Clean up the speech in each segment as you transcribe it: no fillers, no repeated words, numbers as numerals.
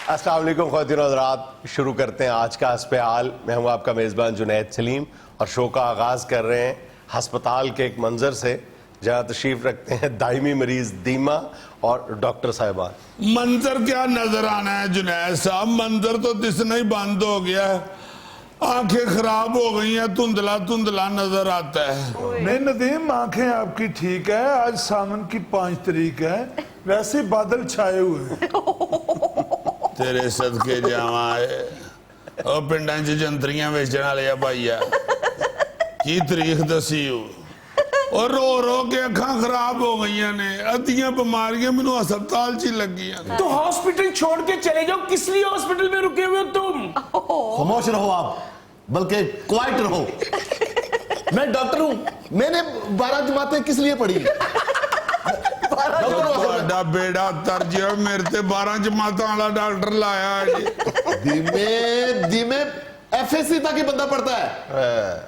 अस्सलाम वालेकुम ख़वातीन और हज़रात, शुरू करते हैं आज का हस्ब हाल। मैं हूँ आपका मेज़बान जुनैद सलीम और शो का आगाज़ कर रहे हैं हस्पताल के एक मंजर से जहाँ तशरीफ़ रखते हैं दायमी मरीज़ दीमा और डॉक्टर साहिबान। मंजर क्या नजर आना है जुनैद साहब, मंजर तो दिसना ही बंद हो गया है, आंखें खराब हो गई हैं, धुंधला धुंधला नजर आता है। नहीं नदीम, आंखें आपकी ठीक है। आज सावन की 5 तारीख है, वैसे बादल छाए हुए हैं। तेरे सदके जावा ओ पिंडां च जंतरियां बेचण वाले भाईया की तारीख दसी हो और रो रो के अखां खराब हो गई ने, अद्धियां बीमारियां मैनू अस्पताल च लगियां। तो हॉस्पिटल छोड़ के चले जाओ, किस लिए हॉस्पिटल में रुके हुए हो तुम? खामोश रहो आप, बल्कि क्वाइट रहो। मैं डॉक्टर हूं, मैंने 12 जमातें किस लिए पढ़ी? ਤੁਹਾਡਾ बेड़ा तरज मेरे ते 12 जमातां वाला डॉक्टर लाया है। धीमे धीमे FSC तक ही बंदा पढ़ता है,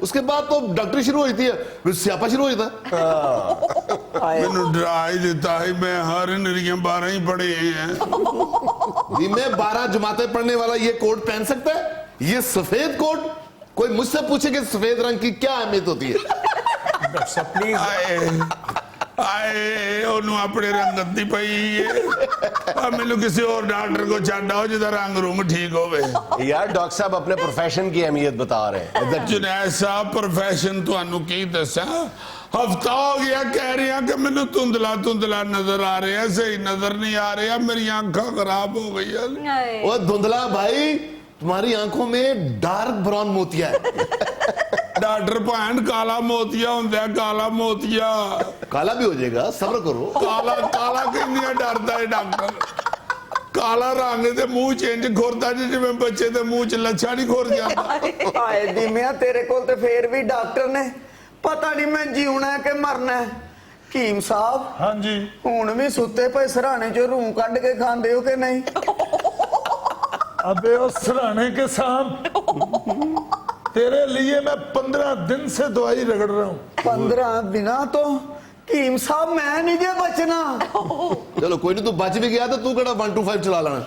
उसके बाद तो डॉक्टरी शुरू होती है, फिर स्यापा शुरू होता है। मैनू डरा ही देता है, मैं हर नरियां 12 ही पढ़े हैं। धीमे 12 जमातें पढ़ने वाला ये कोट पहन सकता है? ये सफेद कोट? कोई मुझसे पूछे कि सफेद रंग की क्या अहमियत होती है? आए ओनू अपने रंगत दी पई है, मैनू किसी और डॉक्टर को छड्ड आओ जिहदा रंग रूम ठीक होवे। यार डॉक्टर साहब अपने प्रोफेशन की अहमियत बता रहे हैं। जुनैद साहब प्रोफेशन तुहानू की दसा, हफ्ता हो गया कह रहे हैं कि मैनू धुंधला धुंधला नजर आ रहा है, सही नजर नहीं आ रहा, मेरी आंखें खराब हो गई है। ओ धुंधला भाई, तुम्हारी आंखों में डार्क ब्राउन मोतिया है। डॉक्टर भैन काला मोतिया होंदा है, काला मोतिया। काला भी हो जाएगा, सब्र करो। काला काला किन्निया डरदा है डॉक्टर, काला रंग ते मुंह चेंज खुरदा जिवें बच्चे दे मुंह च लच्छा नहीं खुर जांदा। हाय दीमिया, तेरे कोल ते फेर भी डॉक्टर ने, पता नहीं मैं जीवना है कि मरना है। कीम साहब, हाँ जी। हुण भी सुते पे सराने चो रूह कढ के खांदे हो कि नहीं? अबे उस सराने के साथ तेरे लिए मैं 15 दिन से दवाई रगड़ रहा हूँ। 15 दिना तो कीम साहब मैं नहीं जे बचना। चलो कोई नहीं, तू बच भी गया तो तू कड़ा 1 2 5 चला लेना।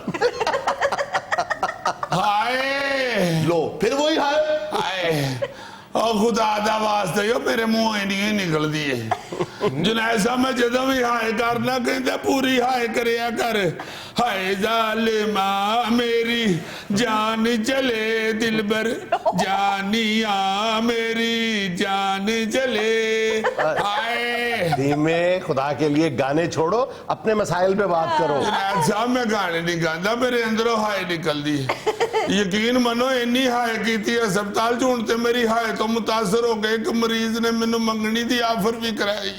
हाय लो फिर वही हाय। हाय ओ खुदा दा वास्ते यो मेरे मुंह नहीं निकलदी है। जुनैद साहब मैं जदों भी हाय करना कहंदा पूरी हाय करया कर। हाय जालिमा मेरी जान चले दिलबर, जानिया मेरी जान चले। हाय धीमे, खुदा के लिए गाने छोड़ो, अपने मसाइल पे बात करो। जुनैद साहब मैं गाने नहीं गांदा, मेरे अंदरों हाय निकलदी। यकीन मनो इन्नी हाय कीती अस्पताल च, हुण ते मेरी हाय तो मुतासर हो गए, एक मरीज ने मैनू मंगनी दी ऑफर भी कराई।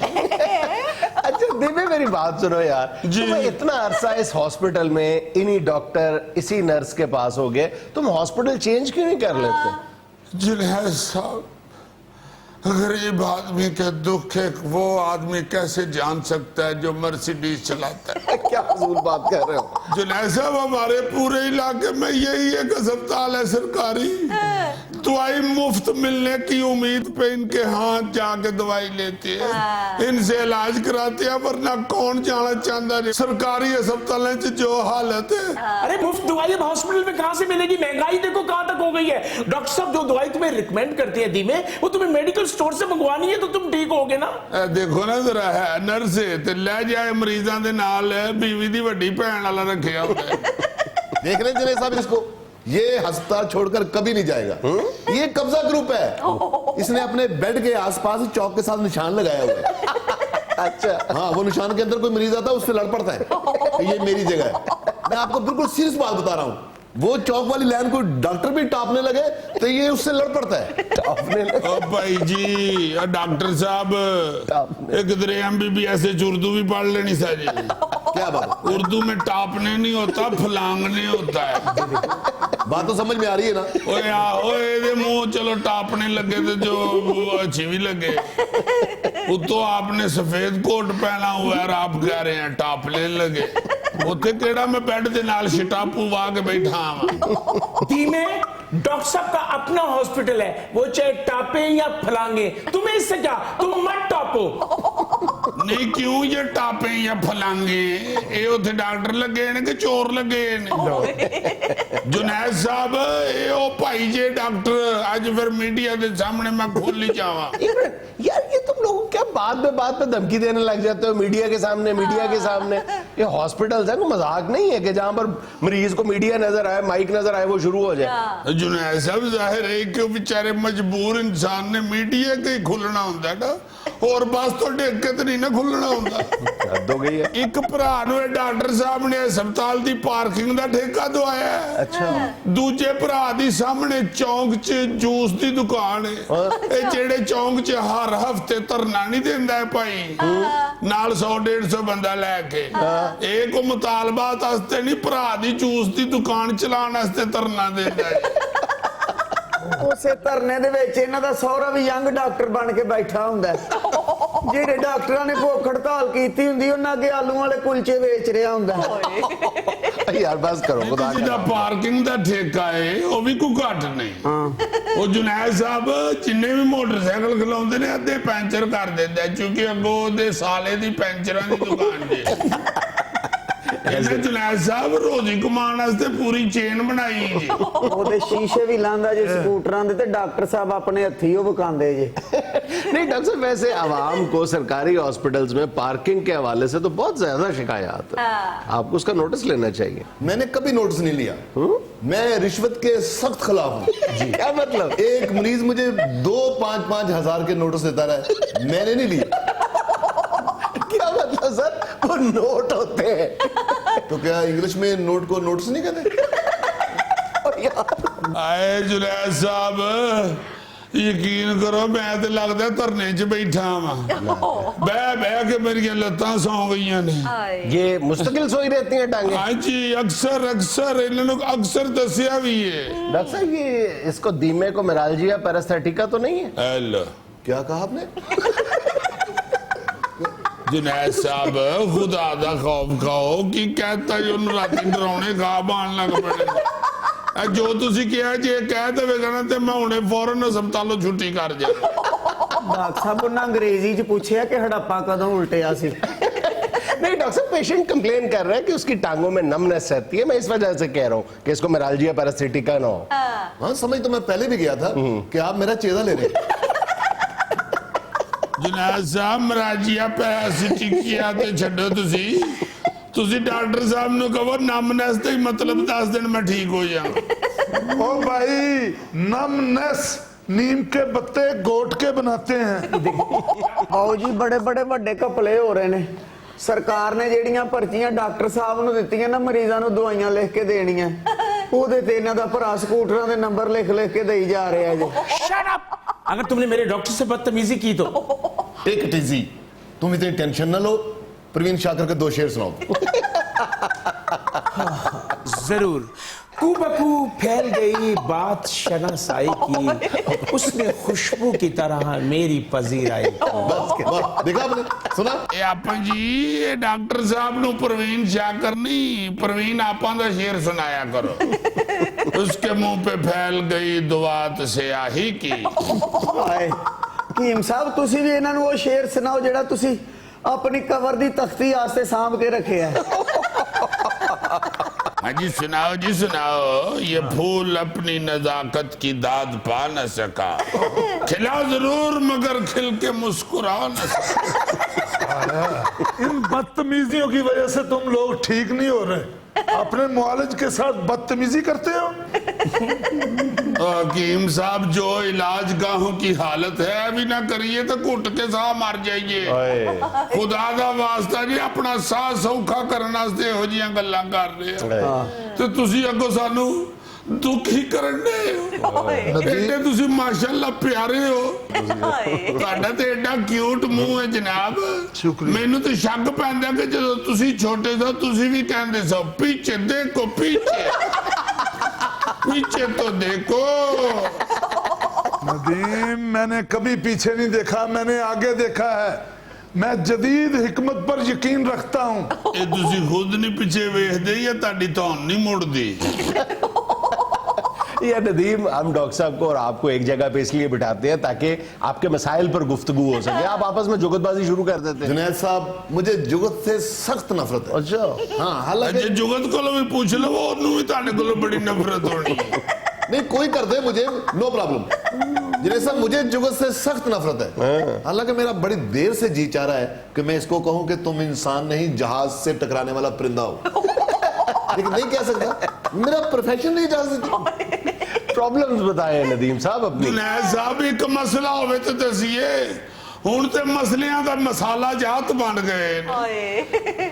अच्छा धीमे मेरी बात सुनो यार, तुम इतना अरसा इस हॉस्पिटल में इन्हीं डॉक्टर इसी नर्स के पास हो गए, तुम हॉस्पिटल चेंज क्यों नहीं कर लेते? जुनैद साहब, गरीब आदमी के दुख है वो आदमी कैसे जान सकता है जो मर्सिडीज चलाता है? क्या फजूल बात कर रहे हो? जुनैद साहब, हमारे पूरे इलाके में यही एक अस्पताल है सरकारी, दवाई मुफ्त मिलने की उम्मीद पे इनके हाथ जाके दवाई लेते हैं, इनसे इलाज कराते हैं, वरना कौन जाना चाहता है सरकारी अस्पताल जो हालत है। अरे मुफ्त दवाई अब हॉस्पिटल में कहां से मिलेगी? महंगाई देखो कहां तक हो गई है। डॉक्टर साहब जो दवाई तुम्हें रिकमेंड करती है धीमे, वो तुम्हें मेडिकल स्टोर से मंगवानी है तो तुम ठीक होगे ना। देखो ना जरा, है नर्स ते ले जाए मरीजां दे नाल बीवी दी वड्डी भैन वाला रखिया होता है। देख रहे जुनैद साहब इसको, ये अस्पताल छोड़कर कभी नहीं जाएगा। ये कब्जा ग्रुप है, इसने अपने बेड के आसपास चौक के साथ निशान लगाया हुआ है। अच्छा हाँ, वो निशान के अंदर कोई मरीज आता है उससे लड़ पड़ता है कि ये मेरी जगह है। मैं आपको बिल्कुल सीरियस बात बता रहा हूँ, वो चौक वाली लाइन को डॉक्टर भी टापने लगे तो ये उससे लड़ पड़ता है। टापने लगे? ओ भाई जी, डॉक्टर साहब एक दरे MBBS उर्दू भी पढ़ लेनी साजी। क्या बात? उर्दू में टापने नहीं होता, फलांगने होता है। बात तो समझ में आ रही है ना? ओए ओए मुंह चलो टापने लगे तो जो अच्छी भी लगे। तो आपने सफेद कोट पहना हुआ है और आप कह रहे हैं टापने लगे। उत्थे केड़ा मैं बेड दे नाल शिटापू वा के बैठा हां। धीमे, डॉक्टर साहब का अपना हॉस्पिटल है, वो चाहे टापे या फलांगे, तुम्हें इससे क्या, तुम मत टापो। ਨਹੀਂ ਕਿਉਂ ਜੇ ਟਾਪੇ ਜਾਂ ਫਲਾਂਗੇ ਇਹ ਉੱਥੇ ਡਾਕਟਰ ਲੱਗੇ ਨੇ ਕਿ ਚੋਰ ਲੱਗੇ ਨੇ? जुनैद साहब ये ओ भाई जे डॉक्टर आज फिर मीडिया के सामने मैं खोल ही जावा। यार ये तुम लोग क्या बात पे धमकी देने लग जाते हो मीडिया के सामने। ये हॉस्पिटल है, कोई मजाक नहीं है कि जहां पर मरीज को मीडिया नजर आए, माइक नजर आए, वो शुरू हो जाए। जुनैद साहब जाहिर है कि बेचारे मजबूर इंसान ने मीडिया के खुलना होंदा है ना, और बस तो डेक के तो नहीं ना खुलना होंदा। हद हो गई है। एक भरा नूं डॉक्टर साहब ने हस्पताल दी पार्किंग दा ठेका दवाया है। अच्छा। दूजे भरा दी सामने चौंक च जूस दी दुकान है। ये जेड़े चौंक च हर हफ्ते धरना नहीं देंदा है भाई, नाल 100-150 बंदा लैके ਇਹ ਕੋ ਮੁਤਾਲਬਾਤ ਵਾਸਤੇ ਨਹੀਂ, ਭਰਾ ਦੀ ਜੂਸ ਦੀ ਦੁਕਾਨ ਚਲਾਉਣ ਵਾਸਤੇ ਧਰਨਾ ਦਿੰਦਾ ਹੈ। ਉਸੇ ਧਰਨੇ ਦੇ ਵਿੱਚ ਇਹਨਾਂ ਦਾ ਸਹੁਰਾ ਵੀ ਯੰਗ ਡਾਕਟਰ ਬਣ ਕੇ ਬੈਠਾ ਹੁੰਦਾ ਹੈ। ਜਿਹੜੇ ਡਾਕਟਰਾਂ ਨੇ ਭੁੱਖ ਹੜਤਾਲ ਕੀਤੀ ਹੁੰਦੀ ਉਹਨਾਂ ਅੱਗੇ ਆਲੂ ਵਾਲੇ ਕੁਲਚੇ ਵੇਚ ਰਿਹਾ ਹੁੰਦਾ ਹੈ। यार बस करो खुदा ਜਿਹਦਾ ਪਾਰਕਿੰਗ ਦਾ ਠੇਕਾ ਹੈ ਉਹ ਵੀ ਕੋਈ ਘੱਟ ਨਹੀਂ। ਉਹ ਜੁਨੈਦ ਸਾਹਿਬ ਜਿੰਨੇ ਵੀ ਮੋਟਰਸਾਈਕਲ ਖਲਾਉਂਦੇ ਨੇ ਅੱਧੇ ਪੈਂਚਰ ਕਰ ਦਿੰਦਾ, ਕਿਉਂਕਿ ਅੱਗੋਂ ਉਹਦੇ ਸਾਲੇ ਦੀ ਪੈਂਚਰਾਂ ਦੀ ਦੁਕਾਨ ਜੇ। ਇਹਨੇ ਜੁਨੈਦ ਸਾਹਿਬ ਰੋਜ਼ੀ ਕਮਾਉਣ ਵਾਸਤੇ ਪੂਰੀ ਚੇਨ ਬਣਾਈ ਜੀ। ਉਹਦੇ ਸ਼ੀਸ਼ੇ ਵੀ ਲਾਂਦਾ ਜੇ ਸਕੂਟਰਾਂ ਦੇ, ਤੇ ਡਾਕਟਰ ਸਾਹਿਬ ਆਪਣੇ ਹੱਥੀ ਉਹ ਵਿਕਾਉਂਦੇ ਜੇ। नहीं डॉक्टर साहब, वैसे आवाम को सरकारी हॉस्पिटल्स में पार्किंग के हवाले से तो बहुत ज्यादा शिकायत है, आपको उसका नोटिस लेना चाहिए। मैंने कभी नोटिस नहीं लिया। मैं रिश्वत के सख्त खिलाफ हूँ। क्या मतलब? एक मरीज मुझे 2-5 हजार के नोटिस देता रहा, मैंने नहीं लिया। क्या मतलब सर? वो नोट होते हैं। तो क्या इंग्लिश में नोट को नोटिस नहीं कहते? ਆਏ ਜੁਨੈਦ ਸਾਹਿਬ ਯਕੀਨ ਕਰੋ ਮੈਂ ਤੇ ਲੱਗਦਾ ਧਰਨੇ 'ਚ ਬੈਠਾ ਵਾਂ। ਬਹਿ ਕੇ ਮੇਰੀਆਂ ਲੱਤਾਂ ਸੌਂ ਗਈਆਂ ਨੇ। ये मुस्तकिल सोई रहती हैं टांगे? ਹਾਂਜੀ ਅਕਸਰ ਇਹਨਾਂ ਨੂੰ ਅਕਸਰ ਦੱਸਿਆ ਵੀ ਹੈ। डॉक्टर साहब ये इसको दीमे को मिरालजिया पैरास्थेटिका तो नहीं है? हेलो क्या कहा आपने? जुनैद साहब खुदा दा खौफ खाओ कि कहता जो राती डरावने ख्वाब आन लग पड़े। जो ਤੁਸੀਂ ਕਿਹਾ ਜੇ ਕਹਿ ਦੇਵੇਗਾ ਨਾ ਤੇ ਮੈਂ ਹੁਣੇ ਫੌਰਨ ਹਸਪਤਾਲੋਂ ਛੁੱਟੀ ਕਰ ਜਾ। ਡਾਕਟਰ ਸਾਹਿਬ ਉਹਨਾਂ ਅੰਗਰੇਜ਼ੀ ਚ ਪੁੱਛਿਆ ਕਿ ਹੜੱਪਾ ਕਦੋਂ ਉਲਟਿਆ ਸੀ। नहीं डॉक्टर साहब, पेशेंट कंप्लेन कर रहा है कि उसकी टांगों में नमनेस रहती है, मैं इस वजह से कह रहा हूँ कि इसको मिरालजिया पैरास्थेटिका ना हो। हाँ समझ तो मैं पहले भी गया था कि आप मेरा चेहरा ले रहे हैं। ਜੁਨੈਦ ਸਾਹਿਬ ਮਰਾਜੀਆ ਪੈਰਾਸਿਟਿਕਿਆ ਤੇ ਛੱਡੋ ਤੁਸੀਂ ਡਾਕਟਰ ਸਾਹਿਬ ਨੂੰ ਕਹੋ ਨਮਨੈਸ ਤੇ ਮਤਲਬ ਦੱਸ ਦੇਣ ਮੈਂ ਠੀਕ ਹੋ ਜਾ। ओ भाई, नमनेस नीम के पत्ते गोट के बनाते हैं। ਆਓ ਜੀ ਬੜੇ ਵੱਡੇ ਘਪਲੇ ਹੋ ਰਹੇ ਨੇ। ਸਰਕਾਰ ਨੇ ਜਿਹੜੀਆਂ ਪਰਚੀਆਂ ਡਾਕਟਰ ਸਾਹਿਬ ਨੂੰ ਦਿੱਤੀਆਂ ਨਾ ਮਰੀਜ਼ਾਂ ਨੂੰ ਦਵਾਈਆਂ ਲਿਖ ਕੇ ਦੇਣੀਆਂ, ਉਹਦੇ ਤੇ ਇਹਨਾਂ ਦਾ ਭਰਾ ਸਕੂਟਰਾਂ ਦੇ ਨੰਬਰ ਲਿਖ ਕੇ ਦੇਈ ਜਾ ਰਿਹਾ ਜੀ। Shut up! अगर तुमने मेरे डॉक्टर से बदतमीजी की तो टेक इट इजी, तुम इतनी टेंशन न लो। प्रवीण शाकर के 2 शेर सुनाओ। जरूर। कूबकू फैल गई बात शनासाई की, उसने खुशबू की तरह मेरी पजीर आई। वाह, देखा आपने, सुना? ਇਹ ਆਪਾਂ ਜੀ ਇਹ ਡਾਕਟਰ ਸਾਹਿਬ ਨੂੰ ਪ੍ਰਵੀਨ ਸ਼ਾਕਰ ਨਹੀਂ, ਪ੍ਰਵੀਨ ਆਪਾਂ ਦਾ ਸ਼ੇਰ ਸੁਣਾਇਆ ਕਰੋ। उसके मुंह पे फैल गई दुआत स्याही की। ਹਾਏ ਹਕੀਮ ਸਾਹਿਬ, ਤੁਸੀਂ ਵੀ ਇਹਨਾਂ ਨੂੰ ਉਹ ਸ਼ੇਰ ਸੁਣਾਓ ਜਿਹੜਾ ਤੁਸੀਂ ਆਪਣੀ ਕਬਰ ਦੀ ਤਖਤੀ ਆਸਤੇ ਸਾਂਭ ਕੇ ਰੱਖਿਆ ਹੈ। हाँ जी सुनाओ। ये फूल अपनी नजाकत की दाद पा न सका, खिला जरूर मगर खिल के मुस्कुरा न सका। इन बदतमीजियों की वजह से तुम लोग ठीक नहीं हो रहे, अपने मुआलिज के साथ बदतमीजी करते हो। हकीम साहब जो इलाज गाहों की हालत है अभी ना करिए तो घुट के साह मर जाइए। खुदा दा वास्ता जी अपना साह सौखा करने वास्ते ਇਹੋ ਜਿਹੀਆਂ ਗੱਲਾਂ ਕਰ ਰਹੇ ਆ ਤੇ ਤੁਸੀਂ ਅੱਗੋਂ ਸਾਨੂੰ ਦੁਖੀ ਕਰਨ ਦੇ ਹੋ। ਐਡੇ ਤੁਸੀਂ ਮਾਸ਼ਾਅੱਲਾ ਪਿਆਰੇ ਹੋ, ਤੁਹਾਡਾ ਤੇ ਐਡਾ ਕਿਊਟ ਮੂੰਹ ਹੈ ਜਨਾਬ। ਮੈਨੂੰ ਤਾਂ ਸ਼ੱਕ ਪੈਂਦਾ ਕਿ ਜਦੋਂ ਤੁਸੀਂ ਛੋਟੇ ਸੀ ਤੁਸੀਂ ਵੀ ਕਹਿੰਦੇ ਸੋ ਪੀਛੇ ਦੇਖੋ पीछे तो देखो। नदीम, मैंने कभी पीछे नहीं देखा, मैंने आगे देखा है। मैं जदीद हिकमत पर यकीन रखता हूँ। ਇਹ ਤੁਸੀਂ ਖੁਦ ਨਹੀਂ ਪਿੱਛੇ ਵੇਖਦੇ ਜਾਂ ਤੁਹਾਡੀ ਧੌਣ ਨਹੀਂ ਮੁੜਦੀ? या नदीम, हम डॉक्टर साहब को और आपको एक जगह पे इसलिए बिठाते हैं ताकि आपके मसाइल पर गुफ्तगू हो सके, आप आपस में जुगतबाजी शुरू कर देते हैं। जुनैद साहब, मुझे जुगत से सख्त नफरत है। अच्छा, हाँ, हालांकि ਜੇ ਜੁਗਤ ਕੋਲੋਂ ਵੀ ਪੁੱਛ ਲਵੋ ਉਹਨੂੰ ਵੀ ਤੁਹਾਡੇ ਕੋਲੋਂ ਬੜੀ ਨਫ਼ਰਤ ਹੋਣੀ ਹੈ। नहीं, कोई कर दे मुझे, नो प्रॉब्लम। जुनैद साहब, मुझे जुगत से सख्त नफरत है। हालांकि मेरा बड़ी देर से जी चाह रहा है कि मैं इसको कहूं कि तुम इंसान नहीं, जहाज से टकराने वाला परिंदा हो, लेकिन नहीं कह सकता, मेरा प्रोफेशन नहीं इजाजत देती। प्रॉब्लम्स बताएं नदीम साहब अपनी। जुनैद ਸਾਹਿਬ ਇੱਕ ਮਸਲਾ ਹੋਵੇ ਤਾਂ ਦਸੀਏ, ਹੁਣ ਤੇ ਮਸਲਿਆਂ ਦਾ ਮਸਾਲਾ ਜਾਤ ਬਣ ਗਏ ਨੇ।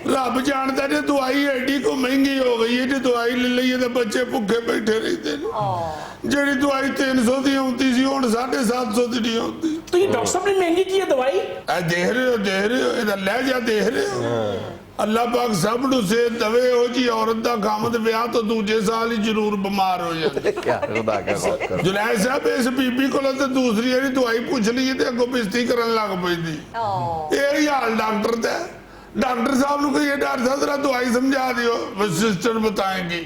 ਰੱਬ ਜਾਣਦਾ ਜੇ ਦਵਾਈ ਐਡੀ ਕੋ ਮਹਿੰਗੀ ਹੋ ਗਈ ਹੈ, ਜੇ ਦਵਾਈ ਲੈ ਲਈਏ ਤਾਂ ਬੱਚੇ ਭੁੱਖੇ ਬੈਠੇ ਰਹਿੰਦੇ ਨੇ। ਜਿਹੜੀ ਦਵਾਈ 300 ਦੀ ਆਉਂਦੀ ਸੀ ਹੁਣ 750 ਦੀ ਨਹੀਂ ਆਉਂਦੀ। तो ये डॉक्टर साहब ने महंगी की है दवाई। ਇਹ ਦੇਖ ਰਹੇ ਹੋ ਇਹਦਾ ਲਹਿਜਾ ਦੇਖ ਰਹੇ ਹੋ। ਅੱਲਾਹ ਪਾਕ ਸਭ ਨੂੰ ਸਿਹਤ ਦੇਵੇ। ਇਹੋ ਜੀ ਔਰਤ ਦਾ ਖਾਮਦ ਵਿਆਹ ਤੋਂ ਦੂਜੇ ਸਾਲ ਹੀ ਜ਼ਰੂਰ ਬਿਮਾਰ ਹੋ ਜਾਂਦਾ। क्या खुदा का खौफ करो। ਜੁਨੈਦ ਸਾਹਿਬ, ਇਸ ਬੀਬੀ ਕੋਲੋਂ ਤੇ ਦੂਸਰੀ ਜਿਹੜੀ ਦਵਾਈ ਪੁੱਛ ਲਈਏ ਤੇ ਅੱਗੋਂ ਬਿਸਤੀ ਕਰਨ ਲੱਗ ਪੈਂਦੀ। ਇਹ ਹੀ ਹਾਲ ਡਾਕਟਰ ਦਾ। डॉक्टर साहब ਨੂੰ ਕਹੀਏ ਡਾਕਟਰ ਸਾਹਿਬ ਜਰਾ ਦਵਾਈ ਸਮਝਾ ਦਿਓ, ਸਿਸਟਰ ਬਤਾਏਗੀ।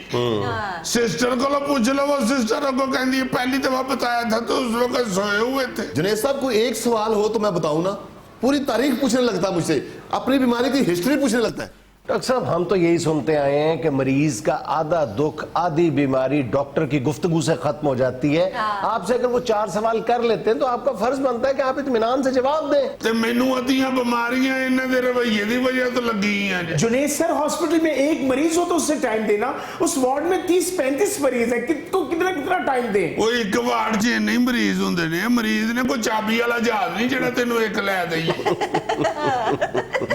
सिस्टर को पूछ लो, वो सिस्टर को कहती है पहली दफा बताया था तो उस वक्त सोए हुए थे। जुनैद साहब, कोई एक सवाल हो तो मैं बताऊं ना, पूरी तारीख पूछने लगता मुझसे, अपनी बीमारी की हिस्ट्री पूछने लगता है। डॉक्टर साहब, हम तो यही सुनते आए हैं कि मरीज का आधा दुख, आधी बीमारी डॉक्टर की गुफ्तगू से खत्म हो जाती है। आपसे अगर वो 4 सवाल कर लेते हैं तो आपका फर्ज बनता है कि आप इत्मीनान से जवाब दें। ते मैनू अद्धियां बीमारियां इन्हां दे रवैये दी वजह तो लगी हैं जी। जुनैद सर, हॉस्पिटल में एक मरीज हो तो उससे टाइम देना, उस वार्ड में 30-35 मरीज है, कितना कितना टाइम दें? वो एक वार्ड च इन्ने मरीज हुंदे ने, मरीज ने कोई चाबी वाला जहाज नहीं जेड़ा तेनू एक लै देईए।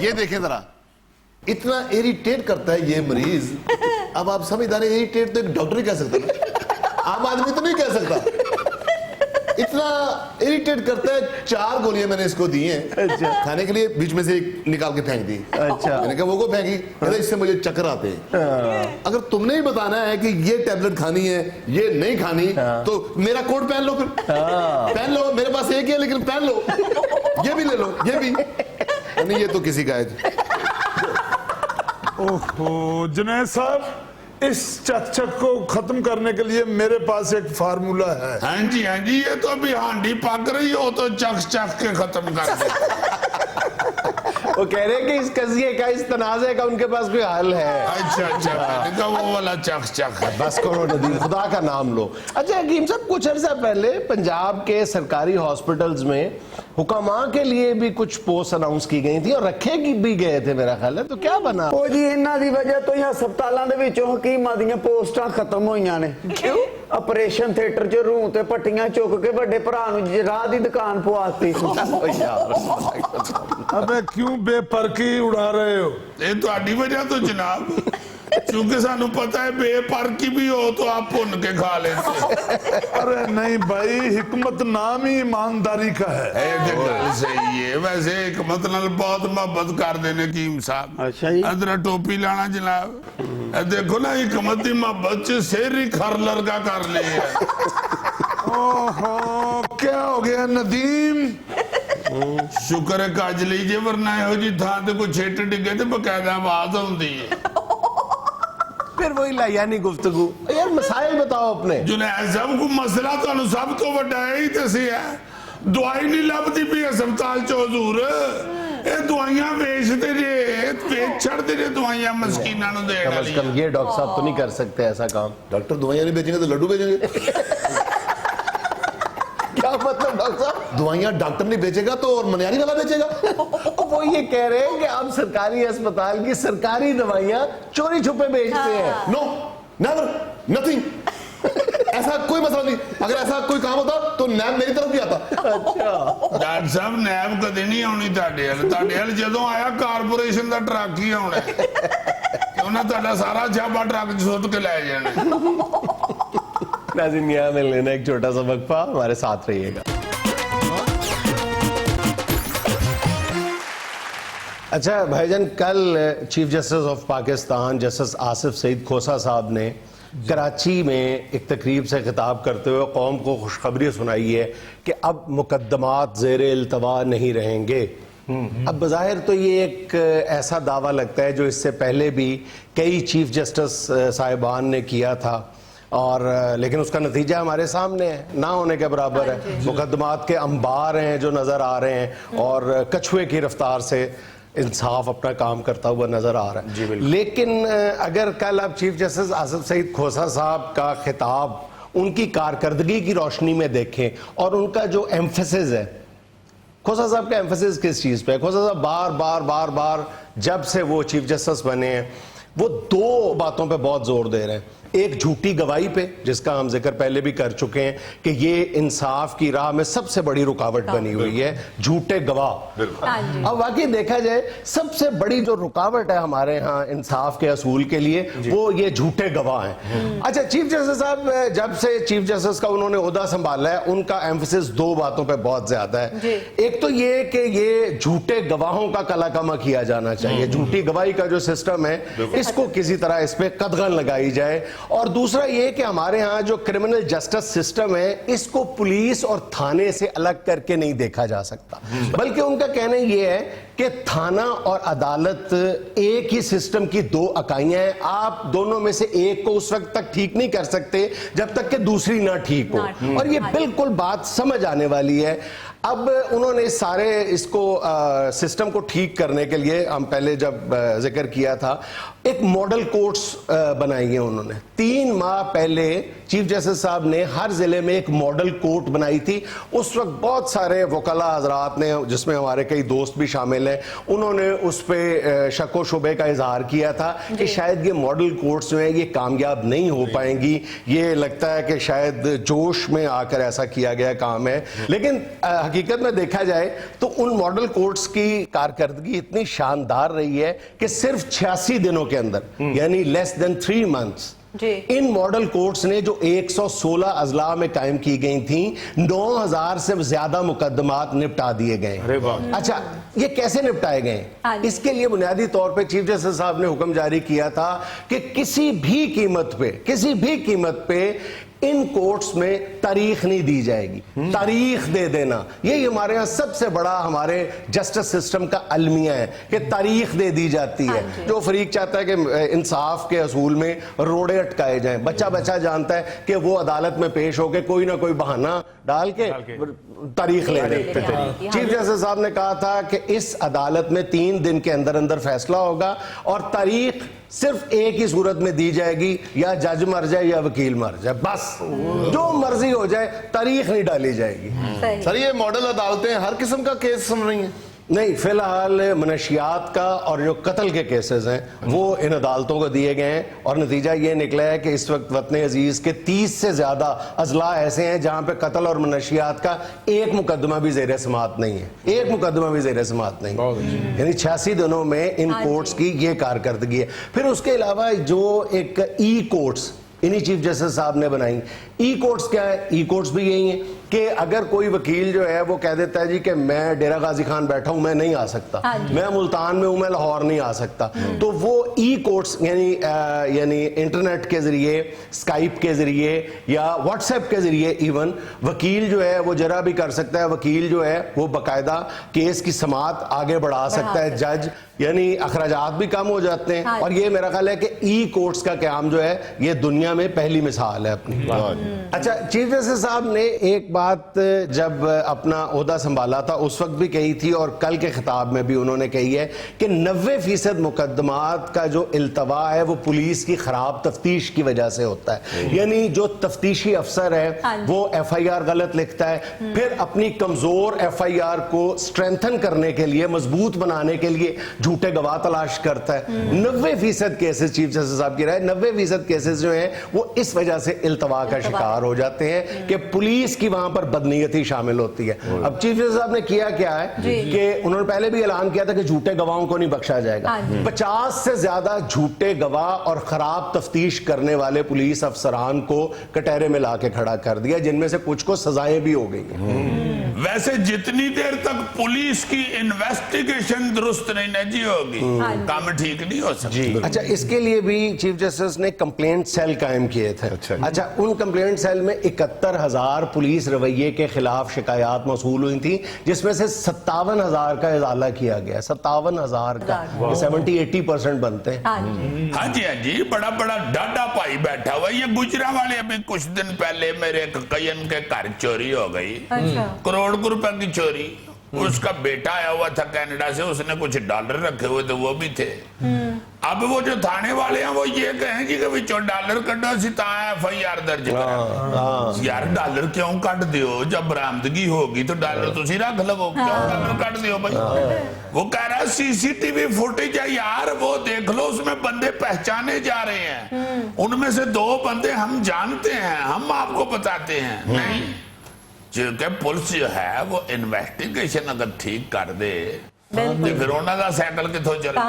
ये देखें जरा, इतना इरिटेट करता है ये मरीज। अब आप समझदार, इरिटेट तो एक डॉक्टर ही कह सकता है, आम आदमी तो नहीं कह सकता। इतना इरिटेट करता है। 4 गोलियां मैंने इसको दी हैं खाने के लिए, बीच में से एक निकाल के फेंक दी। अच्छा, मैंने कहा वो को फेंकी, कहता इससे मुझे चक्कर आते हैं। अगर तुमने ही बताना है कि ये टैबलेट खानी है, ये नहीं खानी, तो मेरा कोट पहन लो, फिर पहन लो, मेरे पास एक ही है लेकिन पहन लो, ये भी ले लो, ये भी नहीं, ये तो किसी का है। ओहो जुनैद साहब, इस चकचक को खत्म करने के लिए मेरे पास एक फार्मूला है। हाँ जी, ये तो अभी हांडी पक रही हो तो चख के खत्म कर दे। वो कह रहे हैं कि इस कज़िये का, इस तनाज़े का उनके पास कोई हल है। अच्छा, मैंने कहा वो वाला चख बस करो नदीम, खुदा का नाम लो। अच्छा हकीम साहब, कुछ अर्सा पहले पंजाब के सरकारी हॉस्पिटल्स में हुकामा के लिए भी कुछ पोस्ट अनाउंस की गई थी और रखे भी गए थे मेरा ख्याल है, तो क्या बना? ਉਹ ਜੀ ਇਹਨਾਂ ਦੀ ਵਜ੍ਹਾ ਤੋਂ ਹੀ ਹਸਪਤਾਲਾਂ ਦੇ ਵਿੱਚੋਂ ਹਕੀਮਾਂ ਦੀਆਂ ਪੋਸਟਾਂ ਖਤਮ ਹੋਈਆਂ ਨੇ। क्यों? ਆਪਰੇਸ਼ਨ ਥੀਏਟਰ 'ਚ ਰੂਹ ਤੇ ਪੱਟੀਆਂ ਚੁੱਕ ਕੇ ਵੱਡੇ ਭਰਾ ਨੂੰ ਰਾਹ ਦੀ ਦੁਕਾਨ ਪਵਾਤੀ। अबे क्यों बेपरकी उड़ा रहे हो? ये ਤੁਹਾਡੀ वजह तो जनाब, क्योंकि सानू पता है बेपरकी भी हो तो आप भुन के खा लेते। अरे नहीं भाई, हिकमत नाम ही ईमानदारी का है। ਇਹ ਤੇ ਗੱਲ ਸਹੀ ਹੈ। ਵੈਸੇ हिकमत नाल बहुत मोहब्बत करते ने हकीम साहब। अच्छा जी। इधर टोपी लाना जनाब, ਇਹ देखो ना हिकमत की मोहब्बत च सिर ही खर लरगा कर लिया। ओहो, क्या हो गया नदीम? शुक्र है कज लीजिए, वरना ਇਹੋ जी थां ते कोई छिट डिगे ते बकायदा आवाज आउंदी है। फिर वही लायानी गुफ्तगू। यार मसाइल बताओ अपने। जुनैद साहब, को मसला ਤੁਹਾਨੂੰ ਸਭ ਤੋਂ ਵੱਡਾ ਇਹ ਹੀ ਦੱਸਿਆ, ਦਵਾਈ ਨਹੀਂ ਲੱਭਦੀ ਪਈ ਹਸਪਤਾਲ ਚ ਹਜ਼ੂਰ। ਇਹ ਦਵਾਈਆਂ ਵੇਚਦੇ ਜੇ, ਵੇਚ ਛੱਡਦੇ ਜੇ ਦਵਾਈਆਂ ਮਸਕੀਨਾਂ ਨੂੰ ਦੇਣ कम से कम ਵਾਲੀਆਂ। ये डॉक्टर साहब तो नहीं कर सकते ऐसा काम। डॉक्टर दवाइयां नहीं बेचेंगे तो लड्डू बेचेंगे। क्या मतलब डॉक्टर साहब? दवाइयां डॉक्टर नहीं बेचेगा तो और मनियारी वाला बेचेगा। वो ये कह रहे हैं कि आप सरकारी अस्पताल की सरकारी दवाइयां चोरी छुपे बेचते हैं। No, never, nothing. ऐसा कोई मसला नहीं। अगर ऐसा कोई काम होता तो नैब मेरी तरफ भी आता। ਡਾਕਟਰ ਸਾਹਿਬ, ਨੈਬ ਕਦੇ ਨਹੀਂ ਆਉਣੀ ਤੁਹਾਡੇ ਵੱਲ। ਤੁਹਾਡੇ ਵੱਲ ਜਦੋਂ ਆਇਆ ਕਾਰਪੋਰੇਸ਼ਨ ਦਾ ਟਰੱਕ ਹੀ ਆਉਣਾ ਤੇ ਉਹਨਾਂ ਤੁਹਾਡਾ ਸਾਰਾ ਛਾਪਾ ਟਰੱਕ 'ਚ ਸੁੱਟ ਕੇ ਲੈ ਜਾਣਾ। नाज़रीन, यहाँ में लेना एक छोटा सा वक्फा, हमारे साथ रहिएगा। अच्छा भाईजान, कल chief justice of Pakistan justice Asif Saeed Khosa साहब ने कराची में एक तकरीब से खिताब करते हुए कौम को खुशखबरी सुनाई है कि अब मुकद्दमात ज़ेर इल्तवा नहीं रहेंगे। अब बज़ाहिर तो ये एक ऐसा दावा लगता है जो इससे पहले भी कई चीफ जस्टिस साहिबान ने किया था اور لیکن اس کا نتیجہ ہمارے سامنے ہے، نہ ہونے کے برابر ہے. مقدمات کے انبار ہیں جو نظر آ رہے ہیں اور کچھوے کی رفتار سے انصاف اپنا کام کرتا ہوا نظر آ رہا ہے. لیکن اگر کل آپ چیف جسٹس آصف سعید کھوسہ صاحب کا خطاب ان کی کارکردگی کی روشنی میں دیکھیں اور ان کا جو ایمفیسس ہے، کھوسہ صاحب کا ایمفیسس کس چیز پہ ہے؟ کھوسہ صاحب بار بار جب سے وہ چیف جسٹس بنے ہیں وہ دو باتوں پہ بہت زور دے رہے ہیں. ایک جھوٹی گواہی پہ، جس کا ہم ذکر پہلے بھی کر چکے ہیں کہ یہ انصاف کی راہ میں سب سے بڑی رکاوٹ بنی ہوئی ہے، جھوٹے گواہ. اب واقعی دیکھا جائے سب سے بڑی جو رکاوٹ ہے ہمارے ہاں انصاف کے اصول کے لیے وہ یہ جھوٹے گواہ ہیں. اچھا، چیف جسٹس صاحب جب سے چیف جسٹس کا انہوں نے عہدہ سنبھالا ہے ان کا ایمفیسس دو باتوں پہ بہت زیادہ ہے. ایک تو یہ کہ یہ جھوٹے گواہوں کا کلا کما کیا جانا چاہیے، جھوٹی گواہی کا جو سسٹم ہے اس کو کسی طرح اس پہ قدغن لگائی جائے. اور دوسرا یہ کہ ہمارے ہاں جو کرمنل جسٹس سسٹم ہے اس کو پولیس اور تھانے سے الگ کر کے نہیں دیکھا جا سکتا، بلکہ ان کا کہنا یہ ہے کہ تھانہ اور عدالت ایک ہی سسٹم کی دو اکائیاں ہیں. آپ دونوں میں سے ایک کو اس وقت تک ٹھیک نہیں کر سکتے جب تک کہ دوسری نہ ٹھیک ہو. اور یہ بالکل بات سمجھ آنے والی ہے. اب انہوں نے سارے اس کو سسٹم کو ٹھیک کرنے کے لیے، ہم پہلے جب ذکر کیا تھا، ایک ماڈل کورٹس بنائی ہیں انہوں نے. 3 ماہ پہلے چیف جسٹس صاحب نے ہر ضلع میں ایک ماڈل کورٹ بنائی تھی. اس وقت بہت سارے وکلاء حضرات نے، جس میں ہمارے کئی دوست بھی شامل ہیں، انہوں نے اس پہ شک و شبے کا اظہار کیا تھا کہ شاید یہ ماڈل کورٹس جو ہیں یہ کامیاب نہیں ہو پائیں گی، یہ لگتا ہے کہ شاید جوش میں آ کر ایسا کیا گیا کام ہے. لیکن حقیقت میں دیکھا جائے تو ان ماڈل کورٹس کی کارکردگی اتنی شاندار رہی ہے کہ صرف 86 دنوں کے اندر، یعنی لیس دین 3 months، ان ماڈل کورٹس نے جو 116 اضلاع میں قائم کی گئی تھیں 9000 سے زیادہ مقدمات نپٹا دیے گئے. اچھا، یہ کیسے نپٹائے گئے؟ اس کے لیے بنیادی طور پہ چیف جسٹس صاحب نے حکم جاری کیا تھا کہ کسی بھی قیمت پہ ان کورٹس میں تاریخ نہیں دی جائے گی. تاریخ دے دینا یہی ہمارے ہاں سب سے بڑا ہمارے جسٹس سسٹم کا المیہ ہے کہ تاریخ دے دی جاتی ہے. جو فریق چاہتا ہے کہ انصاف کے اصول میں روڑے اٹکائے جائیں، بچہ جانتا ہے کہ وہ عدالت میں پیش ہو کے کوئی نہ کوئی بہانہ ڈال کے تاریخ لے لے. چیف جسٹس صاحب نے کہا تھا کہ اس عدالت میں 3 دن کے اندر فیصلہ ہوگا اور تاریخ صرف ایک ہی صورت میں دی جائے گی، یا جج مر جائے یا وکیل مر جائے، بس جو مرضی ہو جائے، تاریخ نہیں ڈالی جائے گی. سر یہ ماڈل عدالتیں ہر قسم کا کیس سن رہی ہیں؟ نہیں، فی الحال منشیات کا اور جو قتل کے کیسز ہیں وہ ان عدالتوں کو دیے گئے ہیں، اور نتیجہ یہ نکلا ہے کہ اس وقت وطن عزیز کے 30 سے زیادہ اضلاع ایسے ہیں جہاں پہ قتل اور منشیات کا ایک مقدمہ بھی زیر سماعت نہیں ہے، یعنی 86 دنوں میں ان کورٹس کی یہ کارکردگی ہے. پھر اس کے علاوہ جو ایک ای کورٹس انہی چیف جسٹس صاحب نے بنائی. ای کورٹس کیا ہے؟ ای کورٹس بھی یہی ہیں کہ اگر کوئی وکیل جو ہے وہ کہہ دیتا ہے جی کہ میں ڈیرہ غازی خان بیٹھا ہوں، میں نہیں آ سکتا، میں ملتان میں ہوں، میں لاہور نہیں آ سکتا، تو وہ ای کورٹس یعنی انٹرنیٹ کے ذریعے، اسکائپ کے ذریعے یا واٹس ایپ کے ذریعے ایون وکیل جو ہے وہ جرا بھی کر سکتا ہے. وکیل جو ہے وہ باقاعدہ کیس کی سماعت آگے بڑھا سکتا ہے. جج یعنی اخراجات بھی کم ہو جاتے ہیں. اور یہ میرا خیال ہے کہ ای کورٹس کا قیام جو ہے یہ دنیا میں پہلی مثال ہے اپنی. اچھا، چیف جسٹس صاحب نے ایک بات جب اپنا عہدہ سنبھالا تھا اس وقت بھی کہی تھی اور کل کے خطاب میں بھی انہوں نے کہی ہے کہ 90% مقدمات کا جو التوا ہے وہ پولیس کی خراب تفتیش کی وجہ سے ہوتا ہے. یعنی جو تفتیشی افسر ہے وہ ایف آئی آر غلط لکھتا ہے، پھر اپنی کمزور ایف آئی آر کو سٹرینتھن کرنے کے لیے، مضبوط بنانے کے لیے جھوٹے گواہ تلاش کرتا ہے. 90% کیسز، چیف جسٹس صاحب کی رائے، 90% کیسز جو ہیں وہ اس وجہ سے التوا کا شکار ہو جاتے ہیں کہ پولیس کی وہاں پر بدنیتی شامل ہوتی ہے. اب چیف جسٹس صاحب نے کیا ہے کہ انہوں نے پہلے بھی اعلان کیا تھا کہ جھوٹے گواہوں کو نہیں بخشا جائے گا. 50 سے زیادہ جھوٹے گواہ اور خراب تفتیش کرنے والے پولیس افسران کو کٹہرے میں لا کے کھڑا کر دیا، جن میں سے کچھ کو سزائیں بھی ہو گئی ہیں. वैसे जितनी देर तक पुलिस की इन्वेस्टिगेशन दुरुस्त नहीं न जी होगी काम ठीक नहीं हो सकता। अच्छा, इसके लिए भी चीफ जस्टिस ने कंप्लेंट सेल कायम किए थे। अच्छा, उन कंप्लेंट सेल में 71,000 पुलिस रवैये के खिलाफ शिकायत मौसूल हुई थी, जिसमें से 57,000 का इजाला किया गया। 57,000 का, 70-80% बनते हैं। हाँ जी, बड़ा बड़ा डाडा पाई बैठा हुआ। ये गुजरांवाले अभी कुछ दिन पहले मेरे एक कयन के घर चोरी हो गई, करोड़ रुपए की चोरी। उसका बेटा आया हुआ था कनाडा से, उसने कुछ डॉलर रखे हुए थे, वो भी थे। अब वो जो थाने वाले हैं वो ये कहें कि विचों डॉलर कड्डो सीता FIR दर्ज करा। यार डॉलर क्यों कट दियो, जब बरामदगी होगी तो डॉलर तुसी रख लो, क्यों डॉलर कट दियो भाई। वो कह रहा है CCTV फुटेज है यार, वो देख लो, उसमें बंदे पहचाने जा रहे हैं, उनमें से 2 बंदे हम जानते हैं, हम आपको बताते हैं। नहीं, जो कि पुलिस जो है वो इन्वेस्टिगेशन अगर ठीक कर दे तो फिर उन्होंने का साइकिल किथों चले।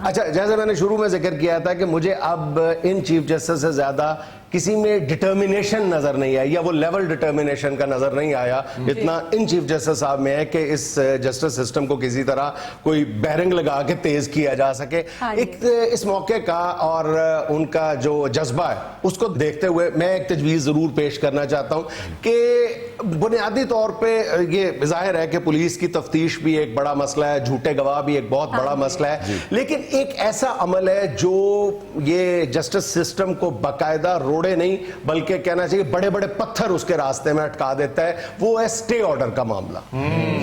अच्छा, जैसे मैंने शुरू में जिक्र किया था कि मुझे अब इन चीफ जस्टिस से ज्यादा किसी में डिटर्मिनेशन नजर नहीं आई, या वो लेवल डिटर्मिनेशन का नजर नहीं आया जितना इन चीफ जस्टिस साहब में है कि इस जस्टिस सिस्टम को किसी तरह कोई बैरिंग लगा के तेज किया जा सके। एक इस मौके का और उनका जो जज्बा है उसको देखते हुए मैं एक तजवीज़ जरूर पेश करना चाहता हूं कि बुनियादी तौर पे ये जाहिर है कि पुलिस की तफ्तीश भी एक बड़ा मसला है, झूठे गवाह भी एक बहुत बड़ा मसला है, लेकिन एक ऐसा अमल है जो ये जस्टिस सिस्टम को बाकायदा रोड़े नहीं बल्कि कहना चाहिए बड़े बड़े पत्थर उसके रास्ते में अटका देता है, वो है स्टे ऑर्डर का मामला।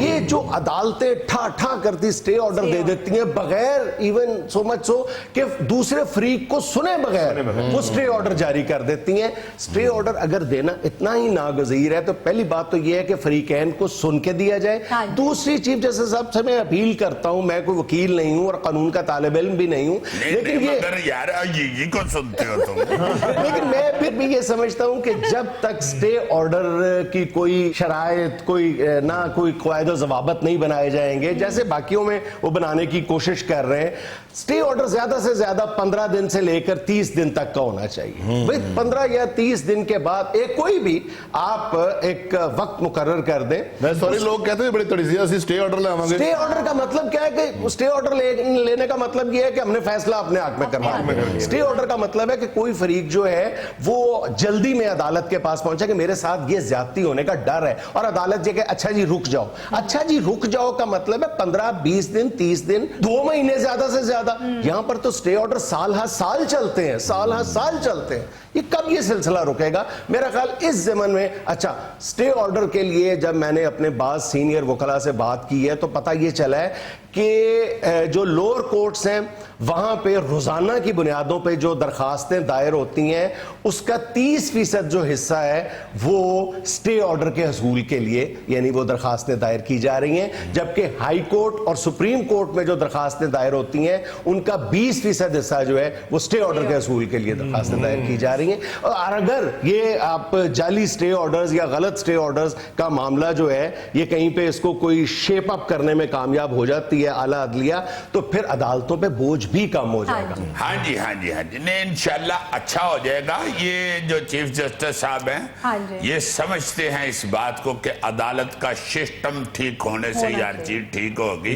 ये जो अदालतें ठा ठा करती स्टे ऑर्डर दे देती हैं बगैर इवन सो मच सो कि दूसरे फ्रीक को सुने बगैर वो स्टे ऑर्डर जारी कर देती हैं। स्टे ऑर्डर अगर देना इतना ही नागजीर है तो पहली बात तो ये है कि फ्रीकैन को सुन के दिया जाए। दूसरी चीफ जस्टिस साहब से मैं अपील करता हूं, मैं कोई वकील नहीं हूं और कानून का तालिब इल्म भी नहीं हूं, लेकिन ये यार ये को सुनते हो तुम। लेकिन मैं फिर भी ये समझता हूं कि जब तक स्टे ऑर्डर की कोई शराइत कोई क़वायद ज़वाबित नहीं बनाए जाएंगे जैसे बाकियों में वो बनाने की कोशिश कर रहे हैं, स्टे ऑर्डर ज्यादा से ज्यादा 15 दिन से लेकर 30 दिन तक का होना चाहिए। भाई 15 या 30 दिन के बाद कोई भी आप एक वक्त मुकर्रर कर दें। सॉरी, लोग कहते हैं बड़ी तड़िसी स्टे ऑर्डर ले आवांगे। स्टे ऑर्डर का मतलब क्या है कि स्टे ऑर्डर लेने का मतलब ये है कि हमने फैसला अपने हक में करवाया। स्टे ऑर्डर का मतलब है कि कोई फरीक जो है वो जल्दी में अदालत के पास पहुंचा कि मेरे साथ ये ज्यादती होने का डर है और अदालत ये कहे अच्छा जी रुक जाओ। अच्छा जी रुक जाओ का मतलब है 15-20 दिन 30 दिन 2 महीने ज्यादा से ज्यादा। यहां पर तो स्टे ऑर्डर साल हर साल चलते हैं, साल हर साल चलते हैं। ये कब ये सिलसिला रुकेगा? मेरा ख्याल इस ज़माने में। अच्छा, स्टे ऑर्डर के लिए जब मैंने अपने बाद सीनियर वकला से बात की है तो पता ये चला है कि जो लोअर कोर्ट्स हैं वहां पे रोजाना की बुनियादों पे जो दरखास्तें दायर होती हैं उसका 30% जो हिस्सा है वो स्टे ऑर्डर के हसूल के लिए यानी वो दरखास्तें दायर की जा रही हैं, जबकि हाई कोर्ट और सुप्रीम कोर्ट में जो दरखास्तें दायर होती हैं उनका 20% हिस्सा जो है वो स्टे ऑर्डर के हसूल के लिए दरखास्तें दायर की जा रही हैं। और अगर ये आप जाली स्टे ऑर्डर्स या गलत स्टे ऑर्डर्स का मामला जो है ये कहीं पे इसको कोई शेप अप करने में कामयाब हो जाती है आला अदलिया तो फिर अदालतों पे बोझ भी कम हो जाएगा। हाँ जी नहीं, इंशाल्लाह अच्छा हो जाएगा। ये जो चीफ जस्टिस साहब हैं ये समझते हैं इस बात को कि अदालत का सिस्टम ठीक होने से यार चीज ठीक होगी,